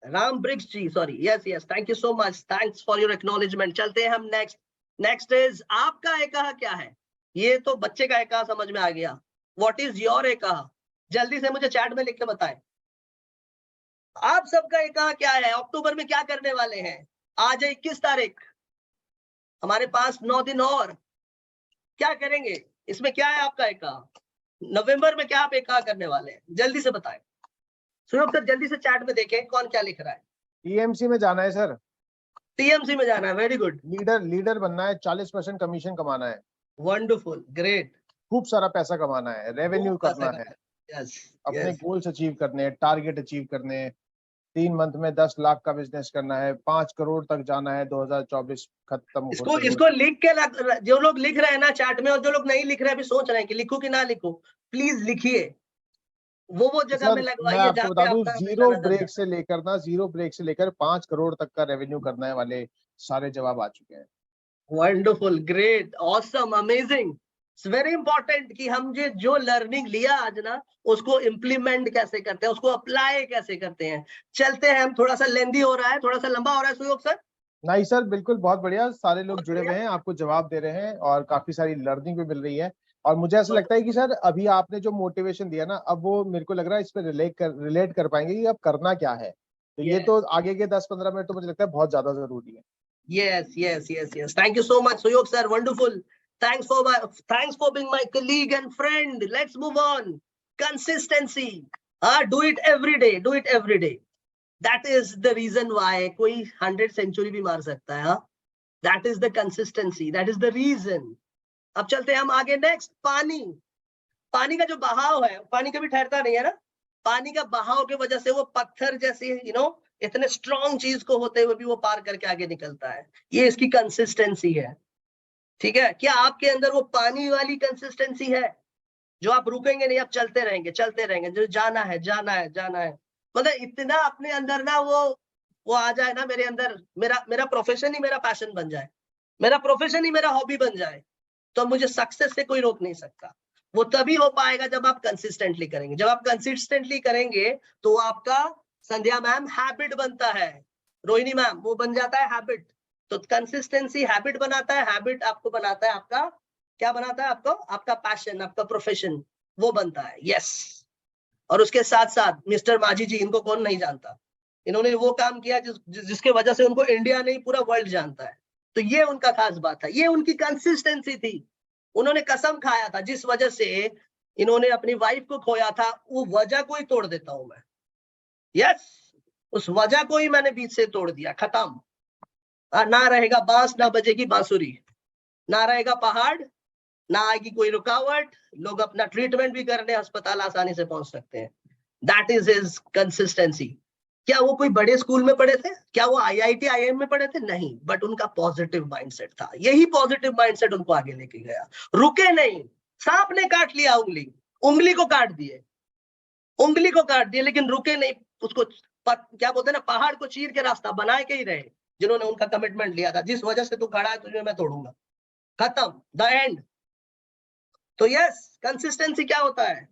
राम ब्रिक्स ji, sorry, yes yes, thank you so much, thanks for your acknowledgement. चलते हैं हम नेक्स्ट इज आपका एकहा क्या है? ये तो बच्चे का एकहा समझ में आ गया, व्हाट इज योर एकहा? जल्दी से मुझे चैट में लिख के बताएं, आप सबका एकहा क्या है? अक्टूबर में क्या करने वाले हैं? आज है 21 तारीख, हमारे पास 9 दिन और, क्या करेंगे? इसमें क्या है आपका एकहा? नवंबर में क्या आप एकहा करने वाले हैं? जल्दी से बताएं। सुनो सर, जल्दी से चैट में देखें कौन क्या लिख रहा है। टीएमसी में जाना है सर, टीएमसी में जाना है, वेरी गुड, लीडर बनना है, 40% कमीशन कमाना है, वंडरफुल, ग्रेट, खूब सारा पैसा कमाना है, रेवेन्यू करना है, यस अपने यस, गोल्स अचीव करने हैं, टारगेट अचीव करने हैं, 3 मंथ में 10 लाख का बिजनेस करना है, 5 करोड़ तक जाना है 2024 खत्म होते इसको लिख के जो लोग लिख रहे हैं ना चैट में, और जो लोग नहीं लिख रहे हैं अभी सोच रहे हैं कि लिखूं कि ना लिखूं, प्लीज लिखिए, वो जगह सर में मैं लगवाइए आपको जहाँ बता पे दूं, आपका जीरो पैसा नजर ब्रेक जाता से लेकर ना, जीरो ब्रेक से लेकर 5 करोड़ तक का रेवेन्यू करने वाले सारे जवाब आ चुके हैं। है। Wonderful, great, awesome, amazing. It's very important कि हम जो लर्निंग लिया आज ना, उसको इम्प्लीमेंट कैसे करते हैं, उसको अप्लाई कैसे करते हैं। चलते हैं, हम थोड़ा सा लेंदी हो रहा है, थोड़ा सा लंबा हो रहा है सुयोग सर। नहीं सर, बिल्कुल बहुत बढ़िया, सारे लोग बहुत जुड़े हुए बढ़िया। हैं, आपको जवाब दे रहे हैं और काफी सारी लर्निंग भी मिल रही है। और मुझे ऐसा लगता है कि सर अभी आपने जो मोटिवेशन दिया ना, अब वो मेरे को लग रहा है इस पे रिलेट कर पाएंगे कि अब करना क्या है। तो ये तो आगे के 10-15 मिनट तो मुझे लगता है बहुत ज्यादा जरूरी है। Yes. Thank you so much, Suyog sir. Wonderful. Thanks for being my colleague and friend. Let's move on. Consistency. Do it every day. Do it every day. That is the reason why कोई 100 century भी मार सकता है. That is the consistency. That is the reason. अब चलते हैं हम आगे. नेक्स्ट, पानी का जो बहाव है, पानी कभी ठहरता नहीं है ना. पानी का बहाव की वजह से वो पत्थर जैसी इतने स्ट्रॉन्ग चीज को होते हुए भी वो पार करके आगे निकलता है. ये इसकी कंसिस्टेंसी है. ठीक है, क्या आपके अंदर वो पानी वाली कंसिस्टेंसी है जो आप रुकेंगे नहीं, आप चलते रहेंगे, जो जाना है. मतलब इतना अपने अंदर ना वो आ जाए ना, मेरे अंदर मेरा प्रोफेशन ही मेरा पैशन बन जाए, मेरा प्रोफेशन ही मेरा हॉबी बन जाए, तो मुझे सक्सेस से कोई रोक नहीं सकता. वो तभी हो पाएगा जब आप कंसिस्टेंटली करेंगे. जब आप कंसिस्टेंटली करेंगे तो आपका, संध्या मैम, हैबिट बनता है. रोहिणी मैम, वो बन जाता है हैबिट. तो कंसिस्टेंसी हैबिट बनाता है, हैबिट आपको बनाता है आपका, क्या बनाता है आपको? आपका पैशन, आपका प्रोफेशन, वो बनता है. यस, और उसके साथ साथ मिस्टर माझी जी, इनको कौन नहीं जानता। इन्होंने वो काम किया जिसके वजह से उनको इंडिया नहीं पूरा वर्ल्ड जानता है। तो ये उनका खास बात था, ये उनकी कंसिस्टेंसी थी। उन्होंने कसम खाया था, जिस वजह से इन्होंने अपनी वाइफ को खोया था, वो वजह को ही तोड़ देता हूं मैं। यस, उस वजह को ही मैंने बीच से तोड़ दिया, खत्म। ना रहेगा बांस, ना बजेगी बांसुरी, ना रहेगा पहाड़, ना आएगी कोई रुकावट, लोग अपना ट्रीटमेंट भी करने अस्पताल आसानी से पहुंच सकते हैं। That is his consistency. क्या वो कोई बड़े स्कूल में पढ़े थे? क्या वो IIT IIM में पढ़े थे? नहीं, बट उनका पॉजिटिव माइंडसेट था। यही पॉजिटिव माइंडसेट उनको आगे लेके गया। रुके नहीं, सांप ने काट लिया उंगली, उंगली को काट दिए, उंगली को काट दिए, लेकिन रुके नहीं। उसको क्या बोलते हैं ना, पहाड़ को चीर के रास्ता बनाए के ही रहे, जिन्होंने उनका कमिटमेंट लिया था, जिस वजह से तू खड़ा है तुझे मैं तोड़ूंगा, खत्म, द एंड। तो यस, कंसिस्टेंसी क्या होता है?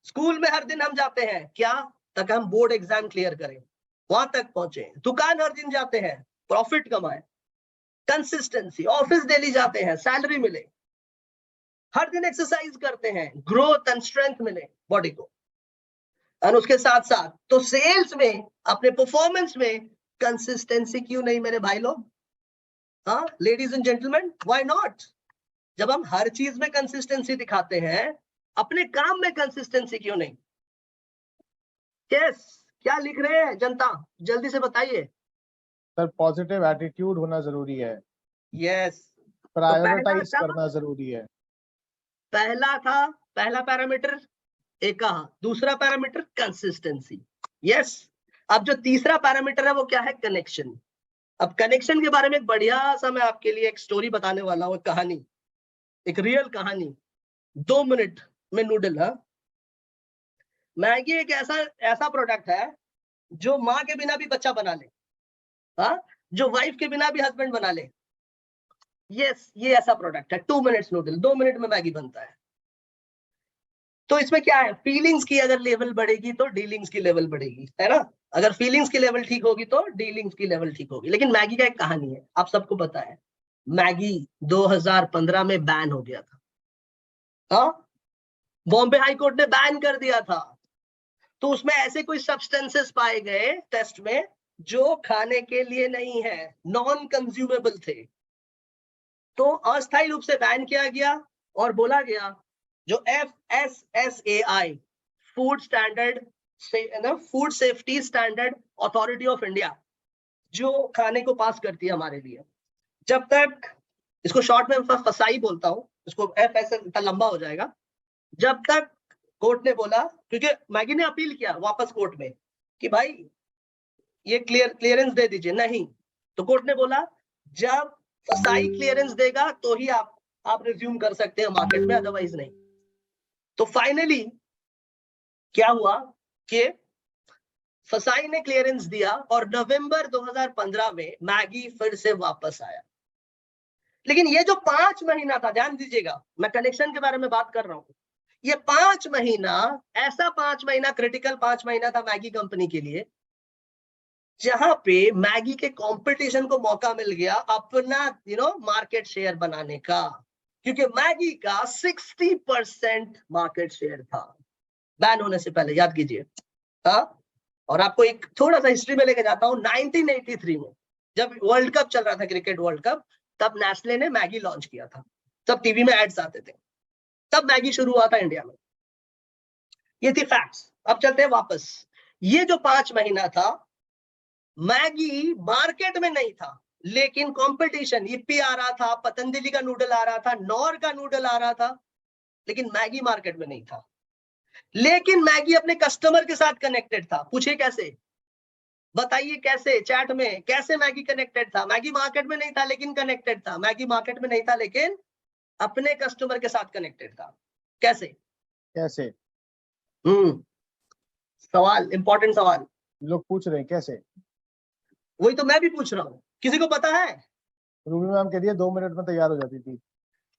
स्कूल में हर दिन हम जाते हैं, क्या? तक हम बोर्ड एग्जाम क्लियर करें, वहां तक पहुंचे। दुकान हर दिन जाते हैं, प्रॉफिट कमाए। कंसिस्टेंसी। ऑफिस डेली जाते हैं, सैलरी मिले। हर दिन एक्सरसाइज करते हैं, ग्रोथ एंड स्ट्रेंथ मिले बॉडी को। और उसके साथ साथ तो सेल्स में, अपने परफॉर्मेंस में कंसिस्टेंसी क्यों नहीं मेरे भाई लोग? हाँ, ladies and gentleman, why not? जब हम हर चीज में कंसिस्टेंसी दिखाते हैं, अपने काम में कंसिस्टेंसी क्यों नहीं? यस, क्या लिख रहे हैं जनता, जल्दी से बताइए। सर, पॉजिटिव एटीट्यूड होना जरूरी है। यस, प्रायोरिटाइज करना जरूरी है। पहला पैरामीटर एक कहा, दूसरा पैरामीटर कंसिस्टेंसी। यस, अब जो तीसरा पैरामीटर है वो क्या है? कनेक्शन। अब कनेक्शन के बारे में एक बढ़िया सा मैं आपके लिए एक स्टोरी बताने वाला हूँ, कहानी, एक रियल कहानी। 2 मिनट में नूडल। हाँ, मैगी एक ऐसा प्रोडक्ट है जो माँ के बिना भी बच्चा बना ले, हाँ, जो वाइफ के बिना भी हस्बैंड बना ले। यस, ये ऐसा प्रोडक्ट है। 2 मिनट्स नूडल, 2 मिनट में मैगी बनता है। तो इसमें क्या है? फीलिंग्स की अगर लेवल बढ़ेगी तो डीलिंग्स की लेवल बढ़ेगी, है ना? अगर फीलिंग्स की लेवल ठीक होगी तो डीलिंग्स की लेवल ठीक होगी। लेकिन मैगी का एक कहानी है, आप सबको पता है, मैगी 2015 में बैन हो गया था। हाँ, बॉम्बे हाई कोर्ट ने बैन कर दिया था। तो उसमें ऐसे कोई सब्सटेंसेस पाए गए टेस्ट में जो खाने के लिए नहीं है, नॉन कंज्यूमेबल थे। तो अस्थायी रूप से बैन किया गया और बोला गया जो FSSAI, food safety standard authority of India, जो खाने को पास करती है हमारे लिए, जब तक, इसको शॉर्ट में फसाई बोलता हूं, इसको FSS इतना लंबा हो जाएगा, जब तक कोर्ट ने बोला, क्योंकि मैगी ने अपील किया वापस कोर्ट में कि भाई ये क्लियरेंस दे दीजिए, नहीं, तो कोर्ट ने बोला जब फसाई क्लियरेंस देगा तो ही आप रिज्यूम कर सकते हैं मार्केट में, अदरवाइज नहीं। तो फाइनली क्या हुआ कि फसाई ने क्लियरेंस दिया और नवंबर 2015 में मैगी फिर से वापस आया। लेकिन ये जो 5 महीना था, ध्यान दीजिएगा, मैं कनेक्शन के बारे में बात कर रहा हूं, ये 5 महीना, ऐसा 5 महीना, क्रिटिकल 5 महीना था मैगी कंपनी के लिए, जहां पे मैगी के कंपटीशन को मौका मिल गया अपना मार्केट शेयर बनाने का, क्योंकि मैगी का 60% मार्केट शेयर था बैन होने से पहले, याद कीजिए। हाँ, और आपको एक थोड़ा सा हिस्ट्री में लेके जाता हूँ। 1983 में जब वर्ल्ड कप चल रहा था, क्रिकेट वर्ल्ड कप, तब नेस्ले ने मैगी लॉन्च किया था, तब टीवी में एड्स आते थे, तब मैगी शुरू हुआ था इंडिया में। ये थी फैक्ट्स। अब चलते हैं वापस। ये जो 5 महीना था, मैगी मार्केट में नहीं था, लेकिन कंपटीशन, यिप्पी आ रहा था, पतंजलि का नूडल आ रहा था, नॉर का नूडल आ रहा था, लेकिन मैगी मार्केट में नहीं था। लेकिन मैगी अपने कस्टमर के साथ कनेक्टेड था। पूछिए कैसे, बताइए कैसे, चैट में, कैसे मैगी कनेक्टेड था? मैगी मार्केट में नहीं था लेकिन कनेक्टेड था। मैगी मार्केट में नहीं था लेकिन अपने कस्टमर के साथ कनेक्टेड था। कैसे? कैसे? सवाल, इंपॉर्टेंट सवाल लोग पूछ रहे हैं कैसे। वही तो मैं भी पूछ रहा हूँ, किसी को पता है? रूबी मैम कह रही है 2 मिनट में तैयार हो जाती थी।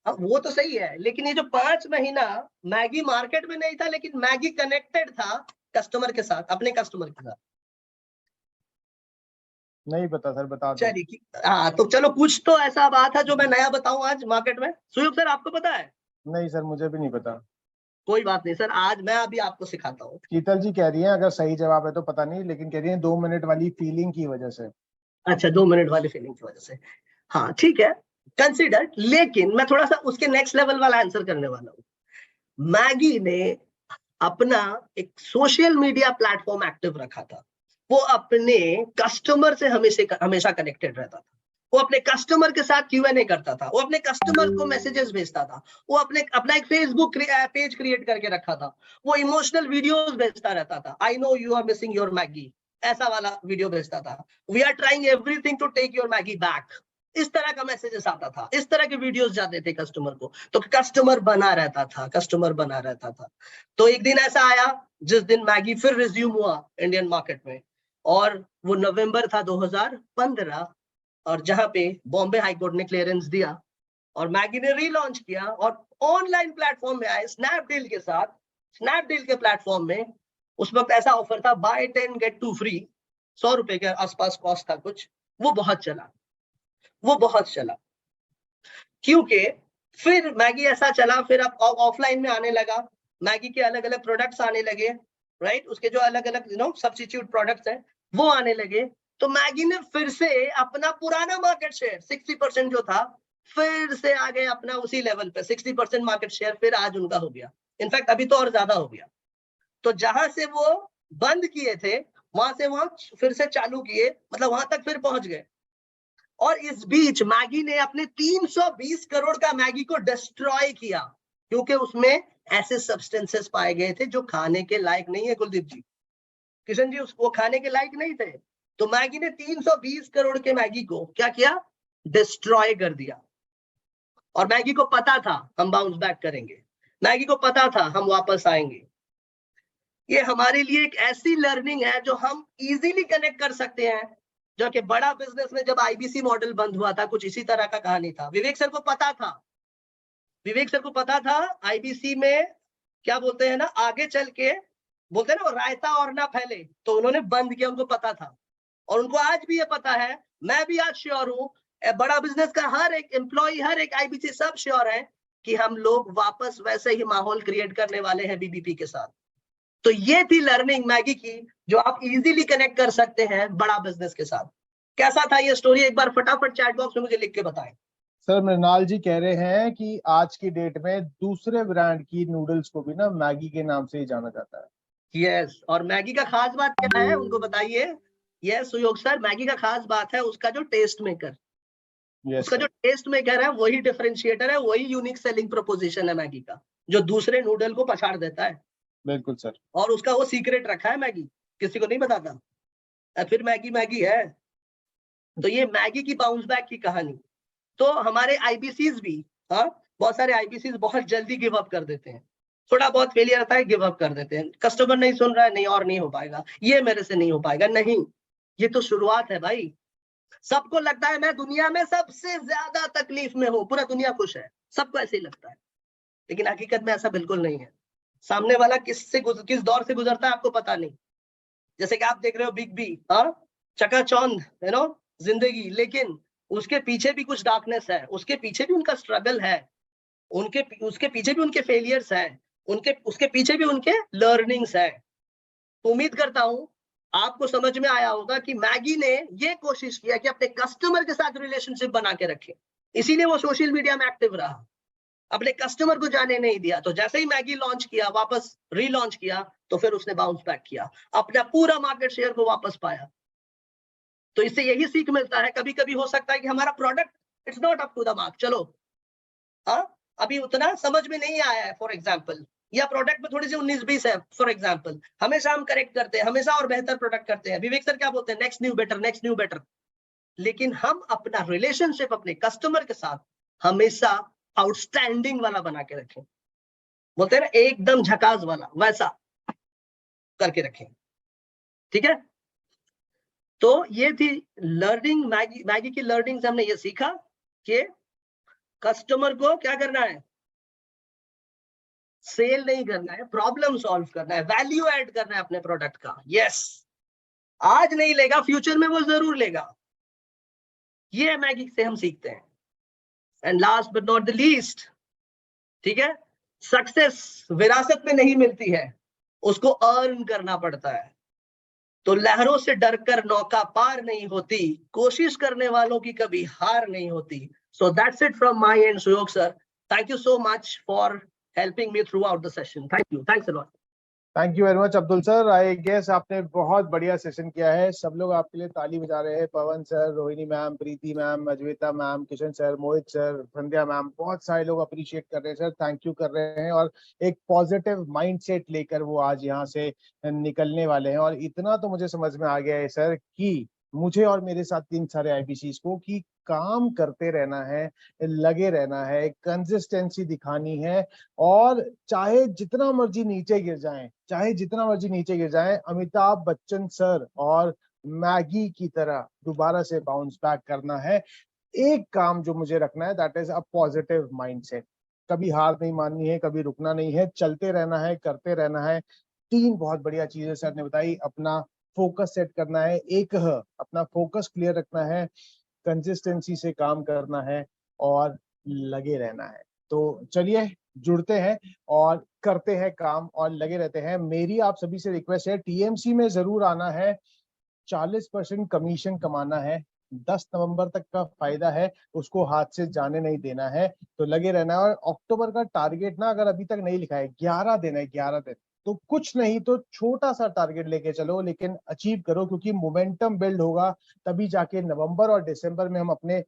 अब वो तो सही है, लेकिन ये जो 5 महीना मैगी मार्केट में नहीं था लेकिन मैगी कनेक्टेड था कस्टमर के साथ, अपने कस्टमर के साथ। नहीं पता सर, बता दो। चलिए, हाँ, तो चलो कुछ तो ऐसा बात है जो मैं नया बताऊं आज मार्केट में। सुयोग सर, आपको पता है? नहीं सर, मुझे भी नहीं पता। कोई बात नहीं सर, आज मैं अभी आपको सिखाता हूँ। शीतल जी कह रही हैं, अगर सही जवाब है तो पता नहीं, लेकिन कह रही हैं 2 मिनट वाली फीलिंग की वजह से। अच्छा, 2 मिनट वाली फीलिंग की वजह से, हाँ ठीक है, कंसिडर। लेकिन मैं थोड़ा सा उसके नेक्स्ट लेवल वाला आंसर करने वाला हूँ। मैगी ने अपना एक सोशल मीडिया प्लेटफॉर्म एक्टिव रखा था। वो अपने कस्टमर से हमेशा कनेक्टेड रहता था। वो अपने कस्टमर के साथ Q&A करता था, वो अपने कस्टमर को मैसेजेस भेजता था, वो अपना एक फेसबुक पेज क्रिएट करके रखा था, वो इमोशनल वीडियोस भेजता रहता था। I know you are missing your Maggi, ऐसा वाला वीडियो भेजता था। We are trying everything to take your Maggi back, इस तरह का मैसेजेस आता था, इस तरह के वीडियोस जाते थे कस्टमर को। तो कस्टमर बना रहता था। तो एक दिन ऐसा आया जिस दिन मैगी फिर रिज्यूम हुआ इंडियन मार्केट में, और वो नवंबर था 2015, और जहां पे बॉम्बे हाई कोर्ट ने क्लियरेंस दिया और मैगी ने रीलॉन्च किया और ऑनलाइन प्लेटफॉर्म में आए स्नैपडील के साथ। स्नैपडील के प्लेटफॉर्म में उस वक्त ऐसा ऑफर था, बाय 10 गेट 2 फ्री, 100 रुपए के आसपास कॉस्ट था कुछ। वो बहुत चला, क्योंकि फिर मैगी ऐसा चला, फिर अब ऑफलाइन में आने लगा, मैगी के अलग अलग प्रोडक्ट्स आने लगे, राइट, उसके जो अलग अलग सब्स्टिट्यूट प्रोडक्ट्स हैं वो आने लगे। तो मैगी ने फिर से अपना पुराना मार्केट शेयर 60% जो था, फिर से आ गए अपना उसी लेवल पे। 60% मार्केट शेयर फिर आज उनका हो गया, इनफैक्ट अभी तो और ज्यादा हो गया। तो जहां से वो बंद किए थे वहां से वहां फिर से चालू किए, मतलब वहां तक फिर पहुंच गए। और इस बीच मैगी ने अपने 320 करोड़ का मैगी को डिस्ट्रॉय किया, क्योंकि उसमें ऐसे सब्सटेंसेस पाए गए थे जो खाने के लायक नहीं है। कुलदीप जी, किशन जी, वो खाने के लायक नहीं थे। तो मैगी ने 320 करोड़ के मैगी को क्या किया, डिस्ट्रॉय कर दिया। और मैगी को पता था हम बाउंस बैक करेंगे, मैगी को पता था हम वापस आएंगे। ये हमारे लिए एक ऐसी लर्निंग है जो हम इजीली कनेक्ट कर सकते हैं। जो कि बड़ा बिजनेस में जब आईबीसी मॉडल बंद हुआ था, कुछ इसी तरह का कहानी था। विवेक सर को पता था आईबीसी में क्या बोलते हैं ना, आगे चल के बोलते हैं ना, वो रायता और ना फैले, तो उन्होंने बंद किया, उनको पता था। और उनको आज भी ये पता है, मैं भी आज श्योर हूं, बड़ा बिजनेस का हर एक एम्प्लॉय, हर एक आईबीसी, सब श्योर है कि हम लोग वापस वैसे ही माहौल क्रिएट करने वाले हैं बीबीपी के साथ। तो ये थी लर्निंग मैगी की, जो आप इजीली कनेक्ट कर सकते हैं बड़ा बिजनेस के साथ। कैसा था ये स्टोरी, एक बार फटाफट चैट बॉक्स में मुझे लिख के बताएं। सर मृणाल जी कह रहे हैं कि आज की डेट में दूसरे ब्रांड की नूडल्स को भी ना मैगी के नाम से ही जाना जाता है। यस, और मैगी का खास बात क्या है उनको बताइए। यस सुयोग सर, मैगी का खास बात है उसका जो टेस्ट मेकर, उसका जो टेस्ट मेकर है वही डिफरेंशिएटर है, वही यूनिक सेलिंग प्रोपोजिशन है मैगी का, जो दूसरे नूडल को पछाड़ देता है। बिल्कुल सर। और उसका वो सीक्रेट रखा है मैगी, किसी को नहीं बताता, फिर मैगी है। तो ये मैगी की बाउंस बैक की कहानी। तो हमारे आईबीसीज भी, हाँ, बहुत सारे आईबीसीज बहुत जल्दी गिव अप कर देते हैं, थोड़ा बहुत फेलियर आता है गिव अप कर देते हैं। कस्टमर नहीं सुन रहा है, नहीं और नहीं हो पाएगा, ये मेरे से नहीं हो पाएगा। नहीं, ये तो शुरुआत है भाई। सबको लगता है मैं दुनिया में सबसे ज्यादा तकलीफ में हूं, पूरा दुनिया खुश है, सबको ऐसे ही लगता है, लेकिन हकीकत में ऐसा बिल्कुल नहीं है। सामने वाला किस दौर से गुजरता है आपको पता नहीं। जैसे कि आप देख रहे हो बिग बी, हाँ, चकाचौंध जिंदगी, लेकिन उसके पीछे भी कुछ डार्कनेस है, उसके पीछे भी उनका स्ट्रगल है, उसके पीछे भी उनके फेलियर्स हैं, उसके पीछे भी उनके लर्निंग्स है। तो उम्मीद करता हूं आपको समझ में आया होगा कि मैगी ने ये कोशिश किया कि अपने कस्टमर के साथ रिलेशनशिप बना के रखे, इसीलिए वो सोशल मीडिया में एक्टिव रहा, अपने कस्टमर को जाने नहीं दिया। तो जैसे ही मैगी लॉन्च किया, वापस रीलॉन्च किया, तो फिर उसने बाउंस बैक किया, अपना पूरा मार्केट शेयर को वापस पाया। तो इससे यही सीख मिलता है, कभी कभी हो सकता है कि हमारा product it's not up to the mark, चलो हाँ अभी उतना समझ में नहीं आया है फॉर एग्जाम्पल, या प्रोडक्ट में थोड़ी सी 19-20 है फॉर एग्जाम्पल, हमेशा हम करेक्ट करते हैं, हमेशा और बेहतर प्रोडक्ट करते हैं। विवेक सर क्या बोलते हैं, नेक्स्ट न्यू बेटर। लेकिन हम अपना रिलेशनशिप अपने कस्टमर के साथ हमेशा आउटस्टैंडिंग वाला बना के रखें, बोलते हैं ना एकदम झकास वाला, वैसा करके रखें, ठीक है। तो ये थी लर्निंग, मैगी की लर्निंग से हमने ये सीखा कि कस्टमर को क्या करना है, सेल नहीं करना है, प्रॉब्लम सॉल्व करना है, वैल्यू ऐड करना है अपने प्रोडक्ट का। यस, आज नहीं लेगा, फ्यूचर में वो जरूर लेगा। ये मैगी से हम सीखते हैं। And last but not the least, ठीक है, सक्सेस विरासत में नहीं मिलती है, उसको अर्न करना पड़ता है। तो लहरों से डरकर नौका पार नहीं होती, कोशिश करने वालों की कभी हार नहीं होती। So that's it from my end, Suyog sir. Thank you so much for helping me throughout the session. Thank you. Thanks a lot. Thank you very much Abdul sir. I guess आपने बहुत बढ़िया सेशन किया है, सब लोग आपके लिए ताली बजा रहे हैं। पवन सर, रोहिणी मैम, प्रीति मैम, अजविता मैम, किशन सर, मोहित सर, संध्या मैम, बहुत सारे लोग अप्रिशिएट कर रहे हैं सर, थैंक यू कर रहे हैं और एक पॉजिटिव माइंडसेट लेकर वो आज यहाँ से निकलने वाले हैं। और इतना तो मुझे समझ में आ गया है सर कि मुझे और मेरे साथ 3 सारे आईबीसीज को कि काम करते रहना है, लगे रहना है, कंसिस्टेंसी दिखानी है और चाहे जितना मर्जी नीचे गिर जाएं, चाहे जितना मर्जी नीचे गिर जाएं, अमिताभ बच्चन सर और मैगी की तरह दोबारा से बाउंस बैक करना है। एक काम जो मुझे रखना है, that is a positive mindset. कभी हार नहीं माननी है, कभी रुकना नहीं है, चलते रहना है, करते रहना है। 3 बहुत बढ़िया चीजें सर ने बताई। अपना फोकस सेट करना है, अपना फोकस क्लियर रखना है, कंसिस्टेंसी से काम करना है और लगे रहना है। तो चलिए जुड़ते हैं और करते हैं काम और लगे रहते हैं। मेरी आप सभी से रिक्वेस्ट है, टीएमसी में जरूर आना है, 40% कमीशन कमाना है, 10 नवंबर तक का फायदा है, उसको हाथ से जाने नहीं देना है। तो लगे रहना है। और अक्टूबर का टारगेट ना, अगर अभी तक नहीं लिखा है, 11 दिन है, 11 दिन। तो कुछ नहीं तो छोटा सा टारगेट लेके चलो, लेकिन अचीव करो, क्योंकि मोमेंटम बिल्ड होगा तभी जाके नवंबर और दिसंबर में हम अपने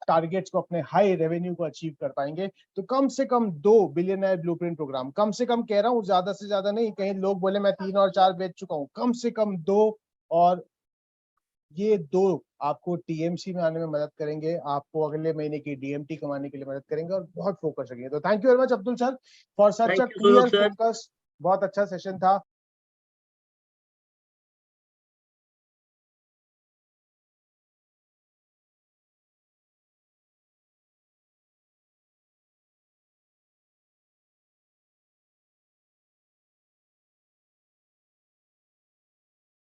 टारगेट्स को, अपने हाई रेवेन्यू को अचीव कर पाएंगे। तो कम से कम 2 बिलियनर ब्लूप्रिंट प्रोग्राम, कम से कम कह रहा हूँ, ज्यादा से ज्यादा नहीं, कहीं लोग बोले मैं 3 और 4 बेच चुका हूँ, कम से कम 2। और ये 2 आपको टीएमसी में आने में मदद करेंगे, आपको अगले महीने की डीएमटी कमाने के लिए मदद करेंगे और बहुत फोकस रखेंगे। तो thank you very much Abdul sir for such a Thank you, Suyog clear sir. Focus. बहुत अच्छा सेशन था।